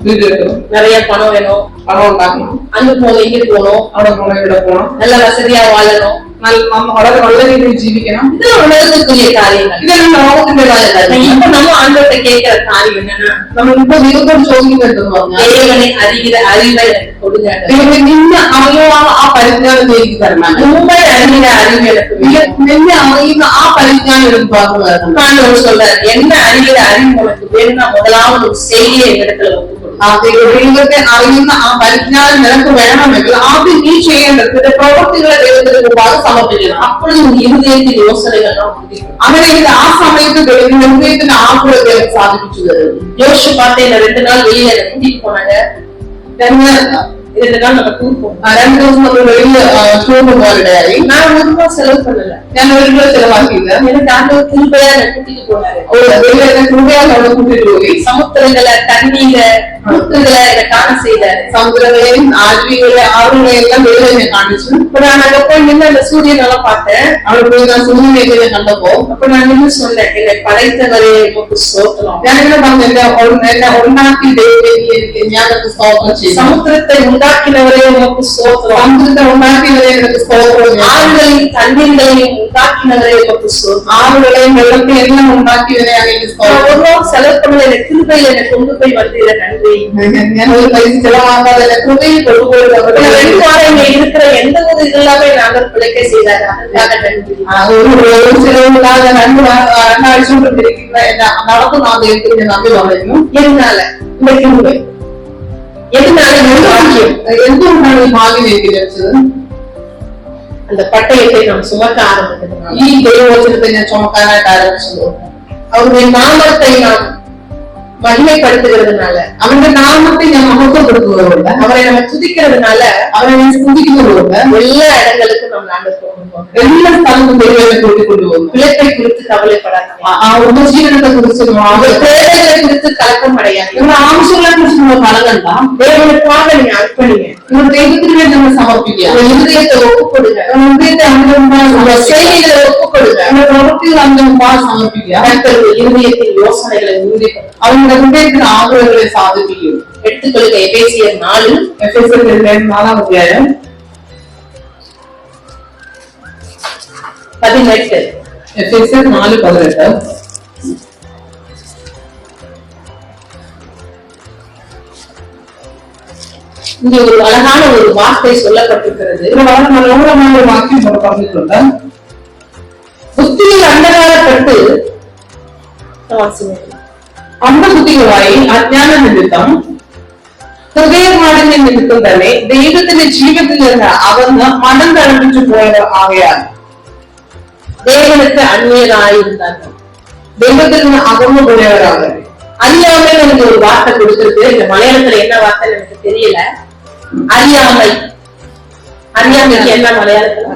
വീട് കെട്ടണം, நிறைய பணம் வேணும், പണം ഉണ്ടാക്കണം, அங்க போகணும், இங்க போகணும், അവിടെ പോകണം, ഇവിടെ പോകണം, நல்ல வசதியா வாழணும். വളരെ നല്ല രീതിയിൽ ജീവിക്കണം. இதெல்லாம் உலகத்துக்குரிய காரியங்கள். ഇതെല്ലാം ലോകത്തിന്റേതായ കാര്യം. இப்ப நம்ம ஆண்டவர்கிட்ட கேட்கிற காரியம் என்னன்னா, നമ്മളിപ്പോ ദൈവത്തോട് ചോദിക്കുന്നത് പറഞ്ഞാൽ தேவனை அறிகிற அறிவை எனக்கு கொடுங்க. ദൈവം നിന്നെ അറിയുവാനുള്ള ആ പരിജ്ഞാനം എനിക്ക് തരണം. உண்மை அறிகிற அறிவு எனக்கு வேணும். നിന്നെ അറിയുന്ന ആ പരിജ്ഞാനം എനിക്ക് പറഞ്ഞു തരണം. ஆண்டவர் சொல்றாரு, என்ன அறிகிற அறிவு உனக்கு வேணும்னா முதலாவது ஒரு செய்தியை இடத்துல ஒப்புக்கொடு. ദൈവത്തെ അറിയുന്ന ആ പരിജ്ഞാനം നിനക്ക് വേണമെങ്കിൽ ആദ്യം നീ ചെയ്യേണ്ടത് പ്രവൃത്തികളെ ദൈവത്തിന് മുമ്പാകെ സമർപ്പിക്കണം. அப்பொழுது உன் இருதயத்தின் யோசனைகள் உறுதிப்படும். അങ്ങനെയെങ്കിൽ ആ സമയത്ത് ദൈവത്തിന്റെ ഹൃദയത്തിന്റെ ആഗ്രഹത്തെ സാധിപ്പിച്ചു തരും. யோசிச்சு பார்த்தேன், 2 நாள் வெளியில கூட்டிட்டு போனாங்க. 2 நாள் நம்ம டூர் போவோம். 2 ദിവസം നമ്മൾ வெளியில டூர் போறதாയി. நான் ₹1 செலவு பண்ணல. ഞാൻ ₹1 ചെലവാക്കിയില്ല. எனக்கு ஆண்டவர் கிருபையா என்னை கூட்டிட்டு போனாரு. അവിടെ കൂട്ടിട്ട് പോയി. சமுத்திரங்களை, தண்ணீர, ஊற்றுகளை என்னை காண செய்தாரு. സമുദ്രങ്ങളെയും ആഴ്വികളെ ആറുകളെല്ലാം ദൈവം എന്നെ കാണിച്ചു. அப்ப நான் அங்க போய் நின்று அந்த சூரியனெல்லாம் பார்த்தேன். അവിടെ പോയി ഞാൻ സൂര്യനെ കണ്ടപ്പോ அப்ப நான் நின்று சொன்னேன், என்னை படைத்தவரே உமக்கு ஸ்தோத்திரம். ഞാനിങ്ങനെ പറഞ്ഞു, എന്നെ ഉണ്ടാക്കി ദൈവത്തെ ഞാനൊക്കെ സ്തോത്രം ചെയ്യും. சமுத்திரத்தை உண்டாக்கினவரே உமக்கு ஸ்தோத்திரம். സമുദ്രത്തെ ഉണ്ടാക്കിയവരെ എനിക്ക് സ്തോത്രം. ஆறுகளையும் தண்ணீர்களையும் உண்டாக்கினவரே உமக்கு ஸ்தோத்திரம். ആറുകളെയും വെള്ളത്തെ എല്ലാം ഉണ്ടാക്കിയവരെയാണ് എനിക്ക് സ്തോത്രം. ஒரு நாள் செலவு பண்ணல, எனக்கு கிருபையில என்னை கொண்டு போய் வந்தீர நன்றி. ഞാൻ ഒരു പൈസ ചെലവാക്കാതെ കൃപയിൽ കൊണ്ടുപോയി 2 வாரம் இங்க இருக்கிற எந்த ஒரு இதெல்லாமே நாங்கள் பிழைக்க செய்தார். அதுக்காக நன்றி. ഒരു ചെലവില്ലാതെ രണ്ടാഴ്ച കൊണ്ടിരിക്കുന്ന നടക്കുന്ന ആ ദൈവത്തിന് നന്ദി പറയുന്നു. எதனால இந்த கிருபை? எதனால இந்த வாக்கியம்? എന്തുകൊണ്ടാണ് ഈ ഭാഗ്യം എനിക്ക് ലഭിച്ചത്? அந்த பட்டயத்தை நாம் சுமக்க ஆரம்பித்ததுனால, ഈ ദൈവവചനത്തെ ഞാൻ ചുമക്കാനായിട്ട് ആരംഭിച്ചത്, அவருடைய நாமத்தை நாம் மகிமைப்படுத்துகிறதுனால, അവന്റെ നാമത്തെ ഞാൻ മഹത്വപ്പെടുത്തുന്നതുകൊണ്ട്, அவரை நம்ம துதிக்கிறதுனால, അവനെ ഞാൻ സ്തുതിക്കുന്നതുകൊണ്ട് எல்லா இடங்களுக்கும் நம்ம ஆண்டவர் கொண்டு എല്ലാ സ്ഥലത്തും ദൈവത്തെ കൂട്ടിക്കൊണ്ടുപോകുന്നു. பிழைப்பை குறித்து கவலைப்படாதீங்க. ആ ഉപജീവനത്തെ കുറിച്ച് உங்கள் தேவைகளை குறித்து கலக்கம் அடையாது. നിങ്ങളുടെ ആവശ്യങ്ങളെ കുറിച്ച് നിങ്ങൾ കലകണ്ട. தேவனுக்காக நீங்க அர்ப்பணிங்க. നിങ്ങൾ ദൈവത്തിന് வேண்டி നമ്മൾ സമർപ്പിക്കുക. உங்க இருதயத்தை ஒப்புக் கொடுங்க. ഹൃദയത്തെ അവന്റെ മുമ്പാകെ உங்க செய்திகளை ஒப்புக் கொடுங்க. നമ്മുടെ പ്രവൃത്തികൾ അവന്റെ മുമ്പാകെ സമർപ്പിക്കുക. கர்த்தருடைய இருதயத்தின் யோசனைகளை உறுதிப்படுத்தும். അവന്റെ ഹൃദയത്തിന് ആഗ്രഹങ്ങളെ സാധിപ്പിക്കും. எடுத்துக்கொள்ளுங்க எபேசியர் 4 4-ാം അധ്യായം 18. എഫേസ്യർ 4:18. இங்க ஒரு அழகான ஒரு வார்த்தை சொல்லப்பட்டிருக்கிறது. വളരെ മനോഹരമായ ഒരു വാക്യം ഇവിടെ പറഞ്ഞിട്ടുണ്ട്. புத்தியில் அந்தகாரப்பட்டு അന്ധബുദ്ധികളായി അജ്ഞാന നിമിത്തം ഹൃദയമാടിന്റെ നിമിത്തം തന്നെ ദൈവത്തിന്റെ ജീവിതത്തിൽ നിന്ന് അകന്ന് മനം തഴപ്പിച്ചു പോയത് ആകയാൽ தேவனுக்கு அந்நியராயிருந்தார்கள். ദൈവത്തിൽ നിന്ന് അകന്നു പോയവരാണ്. அறியாமை எனக்கு ஒரு வார்த்தை கொடுத்திருக்கு. இந்த மலையாளத்துல என்ன வார்த்தை எனக்கு தெரியல. அறியாமை, அறியாமைக்கு என்ன மலையாளத்துல?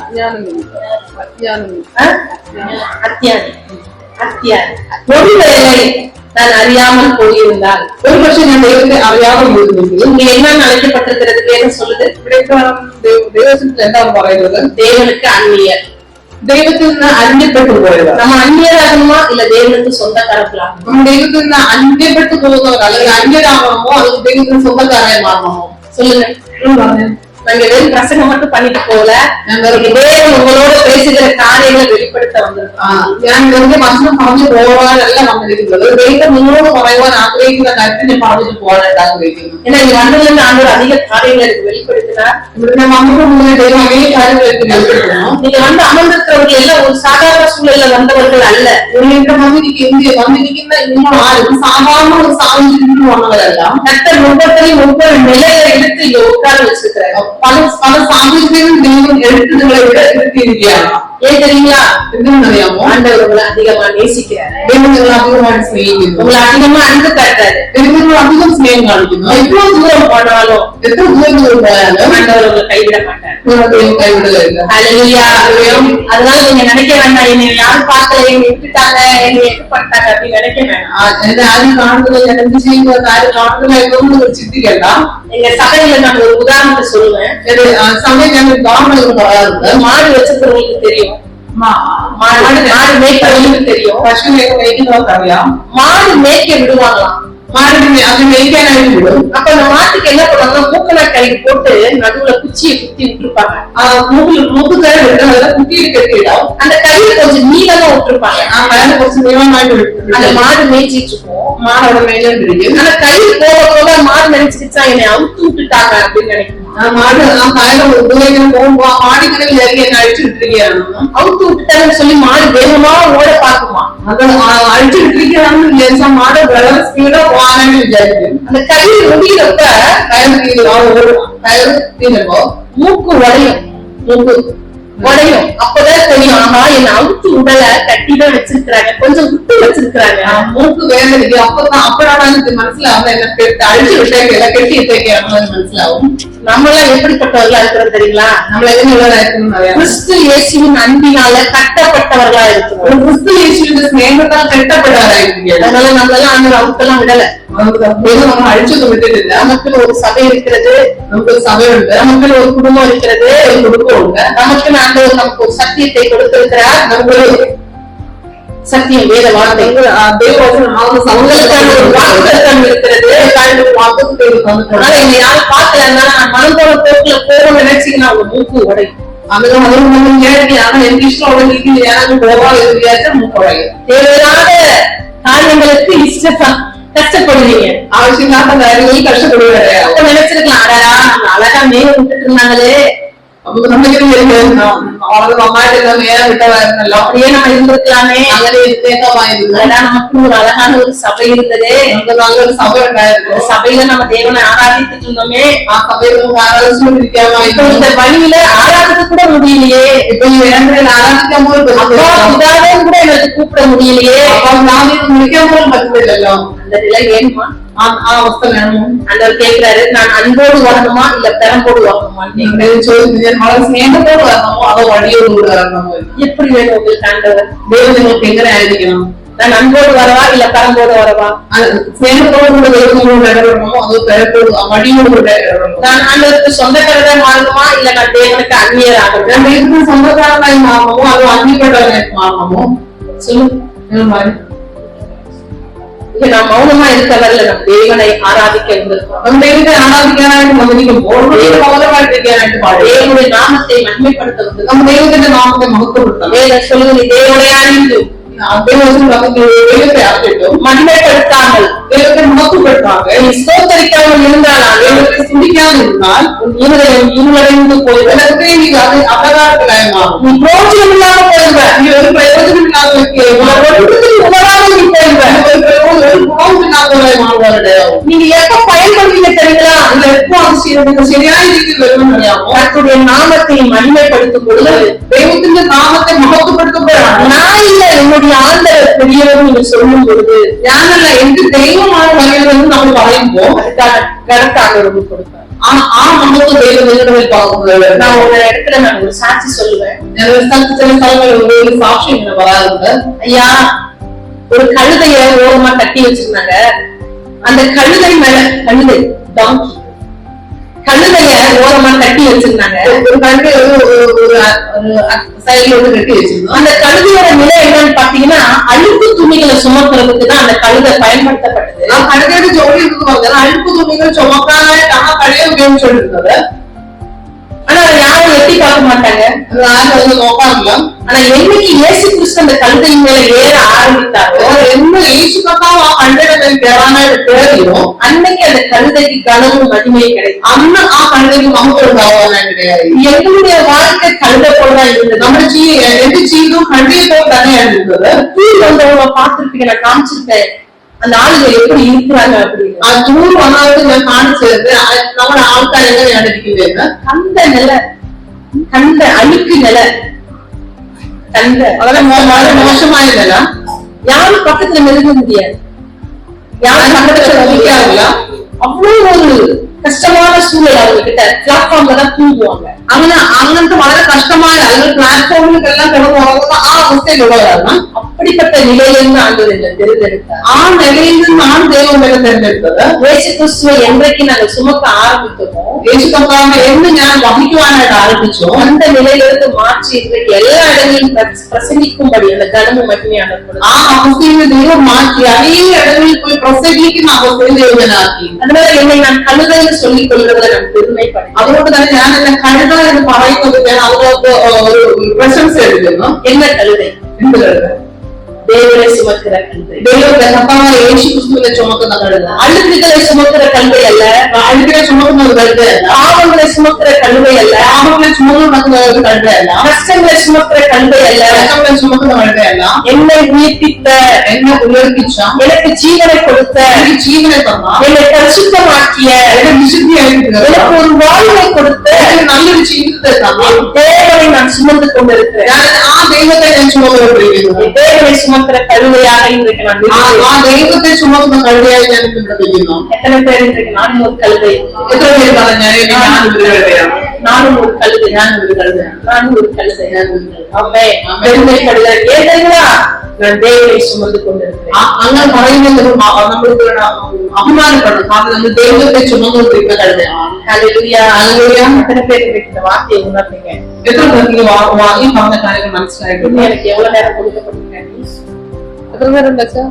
அத்தியானி. அத்தியானி. ஒருவேளை நான் அறியாமல் போயிருந்தால், ഒരു പക്ഷെ ഞാൻ ദൈവത്തെ അറിയാതെ പോയിരുന്നെങ്കിൽ, இங்க என்ன அழைக்கப்பட்டிருக்கிறது? வேதம் சொல்லுது, ദൈവത്തിൽ എന്താണ് പറയുന്നത്? தேவனுக்கு அந்நியர். ദൈവത്തിൽ നിന്ന് അന്യപ്പെട്ടു പോയവർ. நம்ம அந்நியராகணுமா இல்ல தேவனுக்கு சொந்தக்காரர்களாகணுமா? നമ്മൾ ദൈവത്തിൽ നിന്ന് അന്യപ്പെട്ടു പോകുന്നവർ, അല്ലെങ്കിൽ അന്യരാകണമോ അല്ലെങ്കിൽ ദൈവത്തിന് സ്വന്തക്കാരായി മാറണമോ? சொல்லுங்க. நாங்க வெறும் பிரசங்கம் மட்டும் பண்ணிட்டு போல, தேவன் உங்களோட பேசுகிற காரியங்களை வெளிப்படுத்த வந்திருக்கோம். ഞാൻ വെറുതെ ഭക്ഷണം പറഞ്ഞു പോകാനല്ല വന്നിരിക്കുന്നത്. ദൈവം നിങ്ങളോട് പറയുവാൻ ആഗ്രഹിക്കുന്ന കാര്യത്തിന് പറഞ്ഞിട്ട് പോകാനായിട്ട് ആഗ്രഹിക്കുന്നു. ஏன்னா இங்க வந்ததுல ஆண்டவர் அதிக காரியங்களை எனக்கு வெளிப்படுத்தினார். ഇവിടെ ഞാൻ വന്നപ്പോൾ മുന്നേ ദൈവം അനേക കാര്യങ്ങൾ എനിക്ക് വെളിപ്പെടുത്തുന്നു. நீங்க வந்து அமர்ந்திருக்கிறவர்கள் எல்லாம் ஒரு சாதாரண சூழல்ல வந்தவர்கள் அல்ல. ഇവിടെ വന്നിരിക്കുന്ന നിങ്ങൾ ആരും സാധാരണ ഒരു സാഹചര്യത്തിൽ വന്നവരല്ല. கர்த்தர் ஒவ்வொருத்தரையும் ஒவ்வொரு நிலையில எடுத்து இங்க உட்கார வச்சிருக்கிறார். പല സാഹചര്യങ്ങളും ദൈവം എടുത്ത് നിങ്ങളെ ഇവിടെ എത്തിയിരിക്കുകയാണ്. ஏன் தெரியுங்களா? എന്തെന്നറിയാമോ? ஆண்டவர் உங்களை அதிகமா நேசிக்கிறார். ദൈവം നിങ്ങളെ അധികമായിട്ട് സ്നേഹിക്കുന്നു. உங்களை அதிகமா அன்பு காட்டுறாரு. ദൈവം നിങ്ങളെ അധികം സ്നേഹം കാണിക്കുന്നു. எவ்வளவு தூரம் போனாலும் എത്ര ദൂരം പോയാലും ஆண்டவர் உங்களை கைவிட மாட்டார். ദൈവം കൈവിടലില്ല. ஹல்லேலூயா. அதனால நீங்க நினைக்க வேண்டாம், என்னை யாரும் பார்க்கல, என்னை விட்டுட்டாங்க, என்னை எதிர்பார்த்தாங்க அப்படின்னு நினைக்க வேண்டாம். എന്റെ ആരും കാണുന്നത്, ഞാൻ എന്ത് ചെയ്യുന്നത് ആരും കാണുന്നില്ല എന്നൊന്നും ചിന്തിക്കണ്ട. எங்க சபையில நான் ஒரு உதாரணத்தை சொல்லுவேன். സമയം ഞാൻ ഉദാഹരണങ്ങൾ പറയാറുണ്ട്. மாடு வச்சிருக்கிறவங்களுக்கு தெரியும், மாடு மேய்க்கிறவங்களுக்கு தெரியும். പശുവിനെ മേയ്ക്കുന്നവർക്ക് അറിയാം. மாடு மேய்க்க விடுவாங்களாம். മാടിനെ അത് മേയ്ക്കാനായിട്ട് വിടും. அப்ப அந்த மாட்டுக்கு என்ன பண்ணுவாங்க, மூக்கணா கயிறு போட்டு நடுவுல குச்சியை குத்தி விட்டுருப்பாங்க. മൂക്കുകയർ വിട്ട് അതിനെ കുത്തിയിട്ട് കെട്ടിയിടാം. அந்த கயிறு கொஞ்சம் நீளமா விட்டுருப்பாங்க. ആ കയറ് കുറച്ച് നീളമായിട്ട് அந்த மாடு மேய்ச்சிட்டு இருக்கும். മാടവിടെ മേഞ്ഞോണ്ടിരിക്കും. அந்த கயிறு போக போக மாடு நினைச்சிருச்சா என்னை அவுத்து விட்டுட்டாங்க அப்படின்னு நினைக்கும். ആ മാട് ആ കയറ് ഉപയോഗിക്കാൻ പോകുമ്പോ ആ മാടിങ്ങനെ വിചാരിക്കും എന്നെ അഴിച്ചിട്ടിരിക്കുകയാണെന്ന്. அவுத்து விட்டுட்டாங்கன்னு சொல்லி மாடு வேகமா ஓட பாக்குமா. അത് അഴിച്ചിട്ടിരിക്കുകയാണെന്ന് വിചാരിച്ചാൽ മാട് വളരെ സ്പീഡോ പോകാനായിട്ട് വിചാരിക്കും. அந்த கயிறு முடியிறப்ப കയറ് തീരുമ്പോ மூக்கு உடையும். மூக்கு உடையும். அப்பதான் தெரியும், ஆமா என்ன அவுத்து உடல கட்டிதான் வச்சிருக்கிறாங்க, கொஞ்சம் விட்டு வச்சிருக்கிறாங்க. மூக்கு வேலை அப்பதான் எனக்கு மனசிலாகும், என்ன அழிச்சு விட்டேன் கட்டி வைக்க மனசிலாகும். நம்ம எல்லாம் எப்படிப்பட்டவர்களா இருக்கிறோம் தெரியுங்களா? நம்மள எதுவும் கிறிஸ்து இயேசுவின் அன்பினால கட்டப்பட்டவர்களா இருக்கிறோம். கிறிஸ்து இயேசுவின் ஸ்நேகத்தால் கட்டப்பட்டவரா இருக்கீங்க. அதனால நம்ம எல்லாம் அந்த அவுத்தெல்லாம் விடல, நம்ம அழிச்சது விட்டுட்டு இல்ல. நமக்கு ஒரு சபை இருக்கிறது, நமக்கு ஒரு சபை உண்டு, நமக்கு ஒரு குடும்பம் இருக்கிறது, ஒரு குடும்பம் உண்டு. நமக்கு ஆண்டவர் நமக்கு ஒரு சத்தியத்தை கொடுத்திருக்கிறார். நமக்கு சத்தியம் வேத வார்த்தை யாரும் பார்க்கலன்னா மனம் போன போக்குல போகணும்னு நினைச்சீங்கன்னா அவங்க மூக்கு உடையும். தேவையில்லாத காரியங்களுக்கு இஷ்டமா கஷ்டப்படுவீங்க, அவசியமாக கஷ்டப்படுவாரு. அப்ப நினைச்சிருக்கலாம், அடடா நம்ம அழகா மேல விட்டுட்டு இருந்தாங்களே, அம்மாட்ட அப்படியே நம்ம இருந்திருக்கலாமே, நமக்கு ஒரு அழகான ஒரு சபை இருந்ததே, சபையில நம்ம தேவனை ஆராதித்துட்டு இருந்தோமே, இந்த வழியில ஆராதிக்க கூட முடியலையே, ஆராதிக்காம கூட எனக்கு கூப்பிட முடியலையே, அந்த நிலை வேணுமா? ஆண்டவர் கேட்கிறாரு, நான் அன்போடு வரணுமா இல்ல பெரம்போடு வரணுமா? ஸ்நேகத்தோடு வரணுமோ அதோ வழியோடு வரணுமோ? எப்படி வேணும் உங்களுக்கு ஆண்டவர்? தேவன் உங்களுக்கு எங்க ஆரம்பிக்கணும்? நான் அன்போடு வரவா இல்ல பெரம்போடு வரவா? ஸ்நேகத்தோடு கூட தேவனோடு இடப்படணுமோ அதோ பெரம்போடு வழியோடு இடப்படணும். நான் ஆண்டவருக்கு சொந்தக்காரரா மாறணுமா இல்ல நான் தேவனுக்கு அந்நியர் ஆகணும்? நான் தேவனுக்கு சொந்தக்காரனாய் மாறணுமோ அதோ அந்நியப்பட்டவனாய் மாறணுமோ? சொல்லுங்க. நான் மௌனமா இருக்க வரல, நம் தேவனை ஆராதிக்க இருந்திருக்கோம். நம்ம தேவனை தேவனுடைய நாமத்தை மகிமைப்படுத்த வந்து நம்ம தேவனுடைய நாமத்தை மகத்துவப்படுத்தலாம். வேத சொல்லுங்க, நீ தேவனை அறிந்து மகிமைப்படுத்தாமல் தேவத்தை மகத்துவப்படுத்தாங்க நீ ஸ்தோத்தரிக்காமல் இருந்தால், தேவத்தை துதிக்காமல் இருந்தால் உன் இருதயம் இருளடைந்து போய்விடும். நீ அது அபகாரத்திலாய் மாறும். நீ பிரோஜனம் இல்லாம போயிடுவ, நீ ஒரு பிரயோஜனம் இல்லாத உணராமல் நீ போயிடுவ, நீங்க எப்ப பயன்படுவீங்க தெரியுங்களா? தன்னுடைய நாமத்தை மகிமைப்படுத்தும் பொழுது தெய்வத்தின் நாமத்தை மகத்துவப்படுத்த நான் இல்ல என்னுடைய ஆண்டவர் பெரியவர் நீங்க சொல்லும் பொழுது யானல்ல என்று தெய்வமான வகையில் வந்து நம்ம வரையும்போம் அதுக்கான கணக்காக ரொம்ப கொடுப்பார். நான் ஒரு இடத்துல நான் ஒரு சாட்சி சொல்லுவேன். சில ஸ்தலங்கள் ஒரு சாட்சி வராது. ஐயா, ஒரு கழுதைய ஓரமா கட்டி வச்சிருந்தாங்க. அந்த கழுதை மேல கழுதைய ஓரமா கட்டி வச்சிருந்தாங்க. ஒரு கழுதை ஒரு சைடுல வந்து கட்டி வச்சிருந்தோம். அந்த கழுதையோட நிலை என்னன்னு பாத்தீங்கன்னா, அழுப்பு துணிகளை சுமக்கிறதுக்கு தான் அந்த கழுதை பயன்படுத்தப்பட்டது. கழுதையோட ஜோடி இருக்கு, அழுப்பு துணிகள் சுமக்காம கழுதை அப்படின்னு சொல்லிருந்தது. ஆனா யாரும் எட்டி பார்க்க மாட்டாங்க, நோக்காமல. ஆனா என்னைக்கு இயேசு கிறிஸ்து அந்த கழுதையின் மேல ஏற ஆரம்பித்தாரோ, என்ன இயேசு கர்த்தாவா தெரியும், அன்னைக்கு அந்த கழுதைக்கு கனவும் மகிமையும் கிடைக்கும். அண்ணா கழுதைக்கு மகத்துவம் கிடையாது. எங்களுடைய வாழ்க்கை கழுதை போலதான் இருந்தது. நம்ம எந்த சீதும் கழுதையை போல் தானே இருந்தது. தூள் வந்தவங்க பார்த்திருப்பீங்க, நான் காமிச்சிருக்கேன் அந்த ஆளுங்க எப்படி இருக்கிறாங்க அப்படின்னு. தூள் வந்தாலும் நான் காமிச்சது நம்ம ஆட்காரங்க நடக்கிறேன். கந்த நிலை, கந்த அழுக்கு நிலை, கந்த அதெல்லாம் மோசமா இல்லையா? யாரும் பக்கத்துல நெருங்க முடியாது, யாரும் பக்கத்துல வலிக்காதுங்களா? அவ்வளவு ஒரு கஷ்டமான சூழல் அவங்க கிட்ட. பிளாட்ஃபார்ம்ல தான் தூங்குவாங்க. அங்கிருந்து வளர கஷ்டமா பிளாட்ஃபார்முக்கு எல்லாம் கிடந்து அப்படிப்பட்ட நிலையிலிருந்து ஆண்டவர் எங்களை தெரிந்தெடுத்தார். நிலையிலிருந்து நான் தேவங்களை தெரிந்தெடுத்தது. இயேசு கிறிஸ்துவை என்றைக்கு நாங்கள் சுமக்க ஆரம்பித்தோமோ, இயேசு கர்த்தாவை என்ன ஞானம் வகிக்குவான ஆரம்பிச்சோம், அந்த நிலையிலிருந்து மாற்றி இன்றைக்கு எல்லா இடங்களிலும் பிரசங்கிக்கும்படி அந்த கனமும் மகிமையான தெய்வம் மாற்றி அநேக இடங்களில் போய் பிரசங்கிக்கு நான் தேவனாக்கி. அதனால என்னை நான் கழுதைன்னு சொல்லிக் கொள்றதை நான் பெருமைப்பட்டேன். அதோடு தானே நான் என்ன கழுதை என்று பழகிக்கொண்டிருக்கேன். அவங்களுக்கு ஒரு பிரசன்ஸ் எடுக்கணும். என்ன கழுதை? தேவனை சுமக்கிற கழுதை. தேவனுடைய கர்த்தாவான இயேசு கிறிஸ்துவை சுமக்கிற கழுதை. அழுக்குகளை சுமக்கிற கழுதை அல்ல, அழுக்குகளை சுமக்கிற கழுதை அல்ல. பாவங்களை சுமக்கிற கழுதை அல்ல, பாவங்களை சுமக்கிற கழுதை அல்ல. கஷ்டங்களை சுமக்கிற கழுதை அல்ல, கஷ்டங்களை சுமக்கிற கழுதை அல்ல. என்னை உயிர்ப்பித்த, என்னை உயிர்ப்பிச்சான், எனக்கு ஜீவனை கொடுத்த, எனக்கு ஜீவனை தந்தான், என்னை பரிசுத்தமாக்கிய, எனக்கு விசுத்தி அளித்த, எனக்கு ஒரு வாழ்வை கொடுத்த, നല്ലൊരു ജീവിതത്തെ തന്നു. தேவனை நான் சுமந்து கொண்டிருக்கிறேன். ഞാൻ ആ ദൈവത്തെ ഞാൻ ചുമന്നുകൊണ്ടിരിക്കുന്നു. தேவனை சுமக்கிற கழுதையாக இன்றைக்கு நான் ആ ദൈവത്തെ ചുമക്കുന്ന കഴുതയായി ഞാൻ ഇവിടെ വയ്ക്കുന്നു. எத்தனை பேர் இன்றைக்கு நானும் ஒரு கழுதை? എത്ര പേര് പറഞ്ഞാൽ ഞാൻ ഒരു കഴുതയാണ്, நானும் ஒரு கழுதை, ഞാൻ ഒരു കഴുതയാണ്, நானும் ஒரு கழுதை. ഞാൻ ഒരു കഴുത. பெருமைப்படுகிறார். ஏன் தெரியுமா? நான் தேவனை சுமந்து கொண்டிருக்கிறேன். അങ്ങനെ പറയുന്നത് നമ്മൾക്ക് അഭിമാനപ്പെടും. കാരണം നമ്മൾ ദൈവത്തെ ചുമന്നുകൊണ്ടിരിക്കുന്ന കഴുതയാണ്. ஹல்லேலூயா, ஹல்லேலூயா. எத்தனை பேர் இன்றைக்கு இந்த வார்த்தையை உணர்ந்தீங்க? എത്ര പേർക്ക് ഈ പറഞ്ഞ കാര്യങ്ങൾ മനസ്സിലായിട്ടുണ്ട്? எனக்கு எவ்வளவு நேரம் கொடுக்கப்பட்டிருக்கேன்? എത്ര നേരം എന്താ?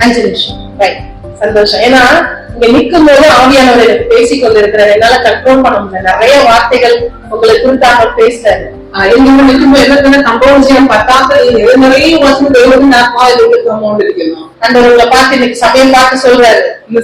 5 நிமிஷம். ரைட், சந்தோஷம். ஏன்னா இங்க நிற்கும் போது ஆவியானவர் எனக்கு பேசிக் கொண்டிருக்கிறார். என்னால கண்ட்ரோல் பண்ண முடியல. நிறைய வார்த்தைகள் உங்களை குறித்தாக பேசுறாரு. നിങ്ങൾ നിൽക്കുമ്പോൾ എന്നെ തന്നെ കൺട്രോൾ ചെയ്യാൻ പറ്റാത്ത நிறைய വചനം ദൈവത്തിന്റെ ആത്മാവിലേക്ക് തന്നുകൊണ്ടിരിക്കുന്നു. ஆண்டவர்களை பார்த்து இன்னைக்கு சமயம் பார்த்து சொல்றாரு, இந்த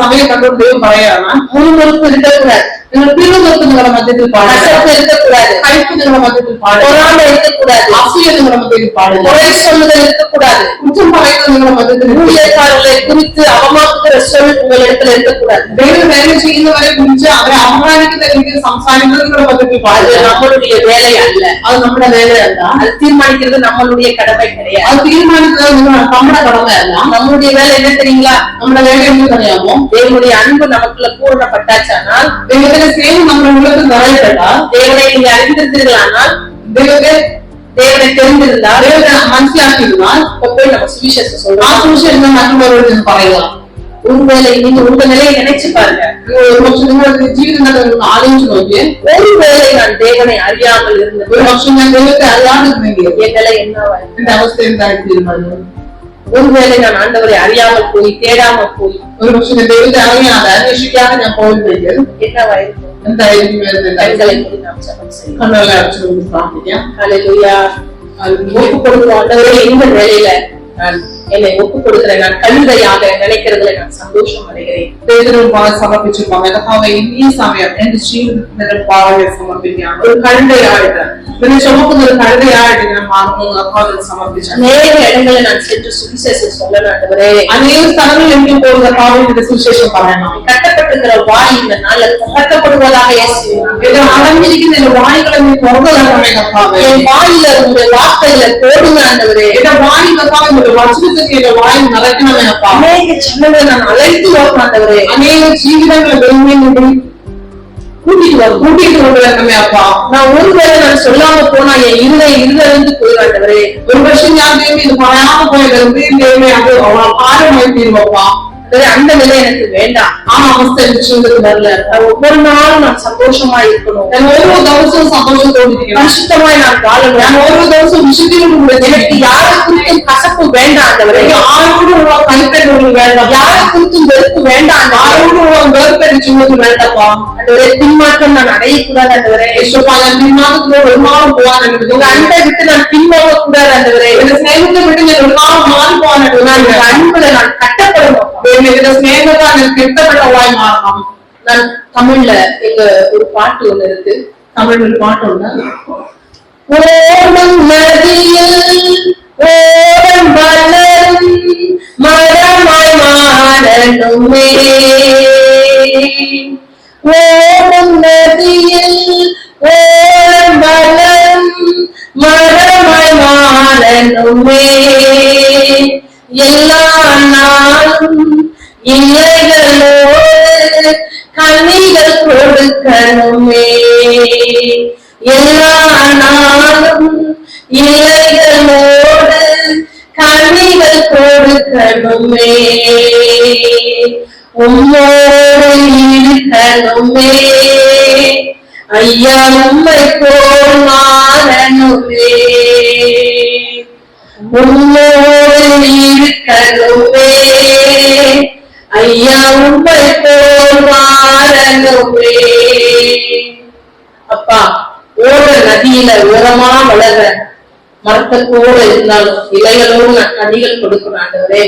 സമയം കണ്ടുകൊണ്ട് ദൈവം പറയാണ്, முழுமுழுப்பு இருக்கக்கூடாது, നിങ്ങൾ പിറുമുറുപ്പ് നിങ്ങളുടെ മധ്യത്തിൽ പാടില്ല, கசப்பு இருக்கக்கூடாது, കയ്പ് നിങ്ങളുടെ മധ്യത്തിൽ പാടില്ല, பொறாமை இருக்கக்கூடாது, അസൂയ നിങ്ങളുടെ മധ്യത്തിൽ പാടില്ല, குறை சொல்லுதல் இருக்கக்கூடாது, കുറ്റം പറയുന്നത് നിങ്ങളുടെ മധ്യത്തിൽ, ஊழியக்காரர்களை குறித்து அவமாக்குகிற சொல் உங்களிடத்துல இருக்கக்கூடாது. ദൈവം വേല ചെയ്യുന്നവരെ കുറിച്ച് അവരെ അവമാനിക്കുന്ന രീതിയിൽ സംസാരിക്കുന്നത് നിങ്ങളുടെ മധ്യത്തിൽ அது പാടില്ല. நம்மளுடைய வேலை அல்ல, അത് നമ്മുടെ വേലയല്ല, அது தீர்மானிக்கிறது நம்மளுடைய கடமை கிடையாது. അത് തീരുമാനിക്കുന്നത് നമ്മുടെ കടമയല്ല. நம்மளுடைய வேலை என்ன தெரியுங்களா? നമ്മുടെ വേല എന്ന് അറിയാമോ? தேவனுடைய அன்பு நமக்குள்ள பூரணப்பட்டாச்சானால், ദൈവത്തിന്റെ സ്നേഹം നമ്മുടെ ഉള്ളത്തിൽ നിറയപ്പെട്ടാൽ, தேவனை நீங்க அறிந்திருந்தீர்களானால், தேவனை தெரிந்திருந்தால், ദൈവത്തെ മനസ്സിലാക്കിയിരുന്നാൽ, இப்ப போய் நம்ம சுவிசேஷத்தை ആ சொல்றோம். സുവിശേഷം മറ്റുള്ളവരോട് നിന്ന് പറയുക. ஒருவேளை நீங்க உங்க நிலையை நினைச்சு பாருங்க. പക്ഷെ നിങ്ങളുടെ ജീവിതത്തെ ആലോചിച്ച് നോക്കിയേ, ஒருவேளை நான் தேவனை அறியாமல் இருந்தது, ഒരു പക്ഷെ ഞാൻ ദൈവത്തെ അറിയാതിരുന്നെങ്കിൽ என் நிலை என்னவா இருக்கும்? എന്റെ അവസ്ഥ എന്തായിത്തീരുമായിരുന്നു? ஒருவேளை நான் ஆண்டவரை அறியாமல் போய் தேடாம போய் ഒരു പക്ഷെ ഞാൻ ദൈവത്തെ അറിയാതെ അന്വേഷിക്കാതെ ഞാൻ പോയില്ലെങ്കിൽ என்னவா இருக்கும்? എന്തായിരിക്കും? கண்களை மூடி நாம் ஜெபம் செய்வோம். കണ്ണുകളെ അടച്ചുകൊണ്ട് പ്രാർത്ഥിക്കാം. ஹல்லேலூயா. ஒப்பு கொடுக்கிறோம். ஆண்டவரே, இந்த வேளையில நான் என்னை ஒப்பு கொடுக்கிறேன். நான் கழுதையாக நினைக்கிறதுல நான் சந்தோஷம் அடைகிறேன். ദൈവത്തിനുമ്പാകെ സമർപ്പിച്ചിട്ടുള്ള കർത്താവേ, ഈ സമയം എന്റെ ജീവിതത്തിന്റെ പാവയെ സമർപ്പിക്കാം. ഒരു കഴുതയായിട്ട് ഇതിനെ ചുമക്കുന്ന ഒരു കഴുതയായിട്ട് ഞാൻ മാറുന്നു. കർത്താവിനെ സമർപ്പിച്ചു. அநேக இடங்களை நான் சென்று சுவிசேஷம் சொல்லணும். ஆண்டவரே, അനേക സ്ഥലങ്ങളിൽ എനിക്ക് പോകുന്ന കർത്താവിന്റെ സുവിശേഷം പറയണം. கட்டப்பட்டிருக்கிற வாய் இந்த நாள்ல திறக்கப்படுவதாக இயேசுவின் ഇത് അടഞ്ഞിരിക്കുന്ന എന്റെ വായികളെ നീ തുറന്നു തരണമേ കർത്താവേ. என் வாயில உங்களுடைய வார்த்தைகளை போடுங்க ஆண்டவரே. എന്റെ വായി കർത്താവിന്റെ വചനത്തിന്റെ എന്റെ വായിൽ നിറയ്ക്കണമേ അപ്പ. அநேக ஜனங்களை நான் அழைத்து வரும் ஆண்டவரே. അനേക ജീവിതങ്ങളെ വെളിമേൽ കൂട്ടിയിട്ട് കൊണ്ടുവരണമേ അപ്പ. நான் ஒருவேளை நான் சொல்லாம போனா என் இருதயிலிருந்து போயிடாண்டவரே. ഒരു പക്ഷെ ഞാൻ ദൈവം ഇത് പറയാതെ പോയത് ദൈവമേ അത് ഭാരമായി തീരുവപ്പ. அந்த நிலை எனக்கு வேண்டாம். ആ അവസ്ഥ എന്റെ ജീവിതത്തിൽ വരില്ല. ஒவ்வொரு நாளும் நான் சந்தோஷமா இருக்கணும். ഞാൻ ഓരോ ദിവസവും സന്തോഷത്തോടിരിക്കണം. பரிசுத்தமாய் நான் வாழணும். ഞാൻ ഓരോ ദിവസവും വിശുദ്ധിയോടുകൂടെ எனக்கு யாரை குறித்தும் கசப்பு வேண்டாம் ஆண்டவரே. ആരോടുള്ള കൈപ്പറ്റുകൾ വേണ്ട, யாரை குறித்தும் வெறுப்பு வேண்டாம். ആരോടുള്ള വേർപെട്ട് ജീവിതത്തിൽ വേണ്ടപ്പാ. ஆண்டவரே, பின்மாற்றம் நான் அடையக்கூடாது ஆண்டவரே. യേശുപ്പാ, ഞാൻ പിന്മാറ്റത്തിലൂടെ ഒരു നാളും പോകാൻ உங்க അനുവദിക്കുന്നു. அன்பை விட்டு நான் பின்வாங்க கூடாது ஆண்டவரே. എന്റെ സ്നേഹത്തെ വിട്ട് ഞാൻ ഒരു നാളും മാറി പോകാൻ உங்க അനുവദിക്കുന്നു. அன்புல நான் கட்டப்படணும். എന്റെ സ്നേഹത്താൽ ഞാൻ കെട്ടപ്പെട്ടവളായി മാറണം. நான் தமிழ்ல எங்க ஒரு பாட்டு ஒண்ணு இருக்கு. തമിഴിൽ ഒരു പാട്ടുണ്ട്. ஓடும் நதியில் ஓடம் வளரும் மரமாய் மாறணுமே. ஓடும் நதியில் ஓடம் வளரும் மரமாய் மாறணுமே. எல்லா நாளும் இலைகளோடு கனிகள் கொடுக்கணுமே. எல்லா நாளும் இலைகளோடு கனிகள் கொடுக்கணுமே. உம்மோடு இருக்கணுமே. ஐயா, உம்மை போல் மாறணுமே. உம்மோடு இருக்கணுமே. ஐயா, உம்மை போல் மாறணுமே. அப்பா, ஓட நதியில உரமா வளர்ற மரத்தை போல இருந்தாலும் இலைகளோடு நான் கனிகள் கொடுக்கணும் ஆண்டவரே.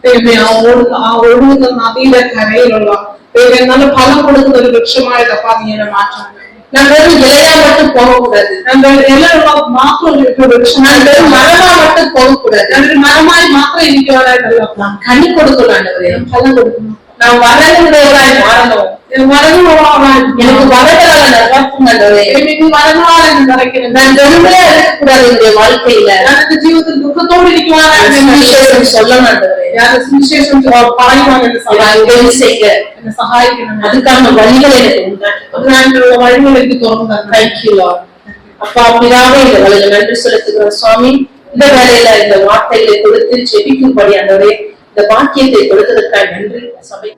ദൈവമേ, ആ ഒഴുകുന്ന നദിയുടെ കരയിലുള്ള ദൈവം നല്ല ഫലം കൊടുക്കുന്ന ഒരു വൃക്ഷമായിട്ട് അപ്പാ നീ എന്നെ മാറ്റണം. நான் வெறும் இலையா மட்டும் போகக்கூடாது. ഇലയുള്ള മാത്രം ഒരു വൃക്ഷം, நான் வெறும் மரமா மட்டும் போகக்கூடாது. ഞാനൊരു മരമായി മാത്രം എനിക്ക് വരായിട്ടല്ല, நான் கனி கொடுக்கணும் ஆண்டவரே. ഫലം കൊടുക്കുന്നു. நான் வளர்ந்தவராய் மாறணும். எனக்கு வரங்களால நிரப்புங்க ஆண்டவரே. நான் வெறுமையா இருக்கக்கூடாது என்னுடைய வாழ்க்கையில. சுவிசேஷம் சொல்லணும் ஆண்டவரே. உதவி செய்ய அதுக்கான வழிகளை எனக்கு உண்டாக்கி. Thank you Lord. அப்பா பிதாவே இந்த வேலையில நன்றி செலுத்துகிறோம் சுவாமி. இந்த வேலையில இந்த வார்த்தைகளை கொடுத்து ஜெபிக்கும்படி ஆண்டவரே இந்த வாக்கியத்தை கொடுத்ததற்காக நன்றி. சபை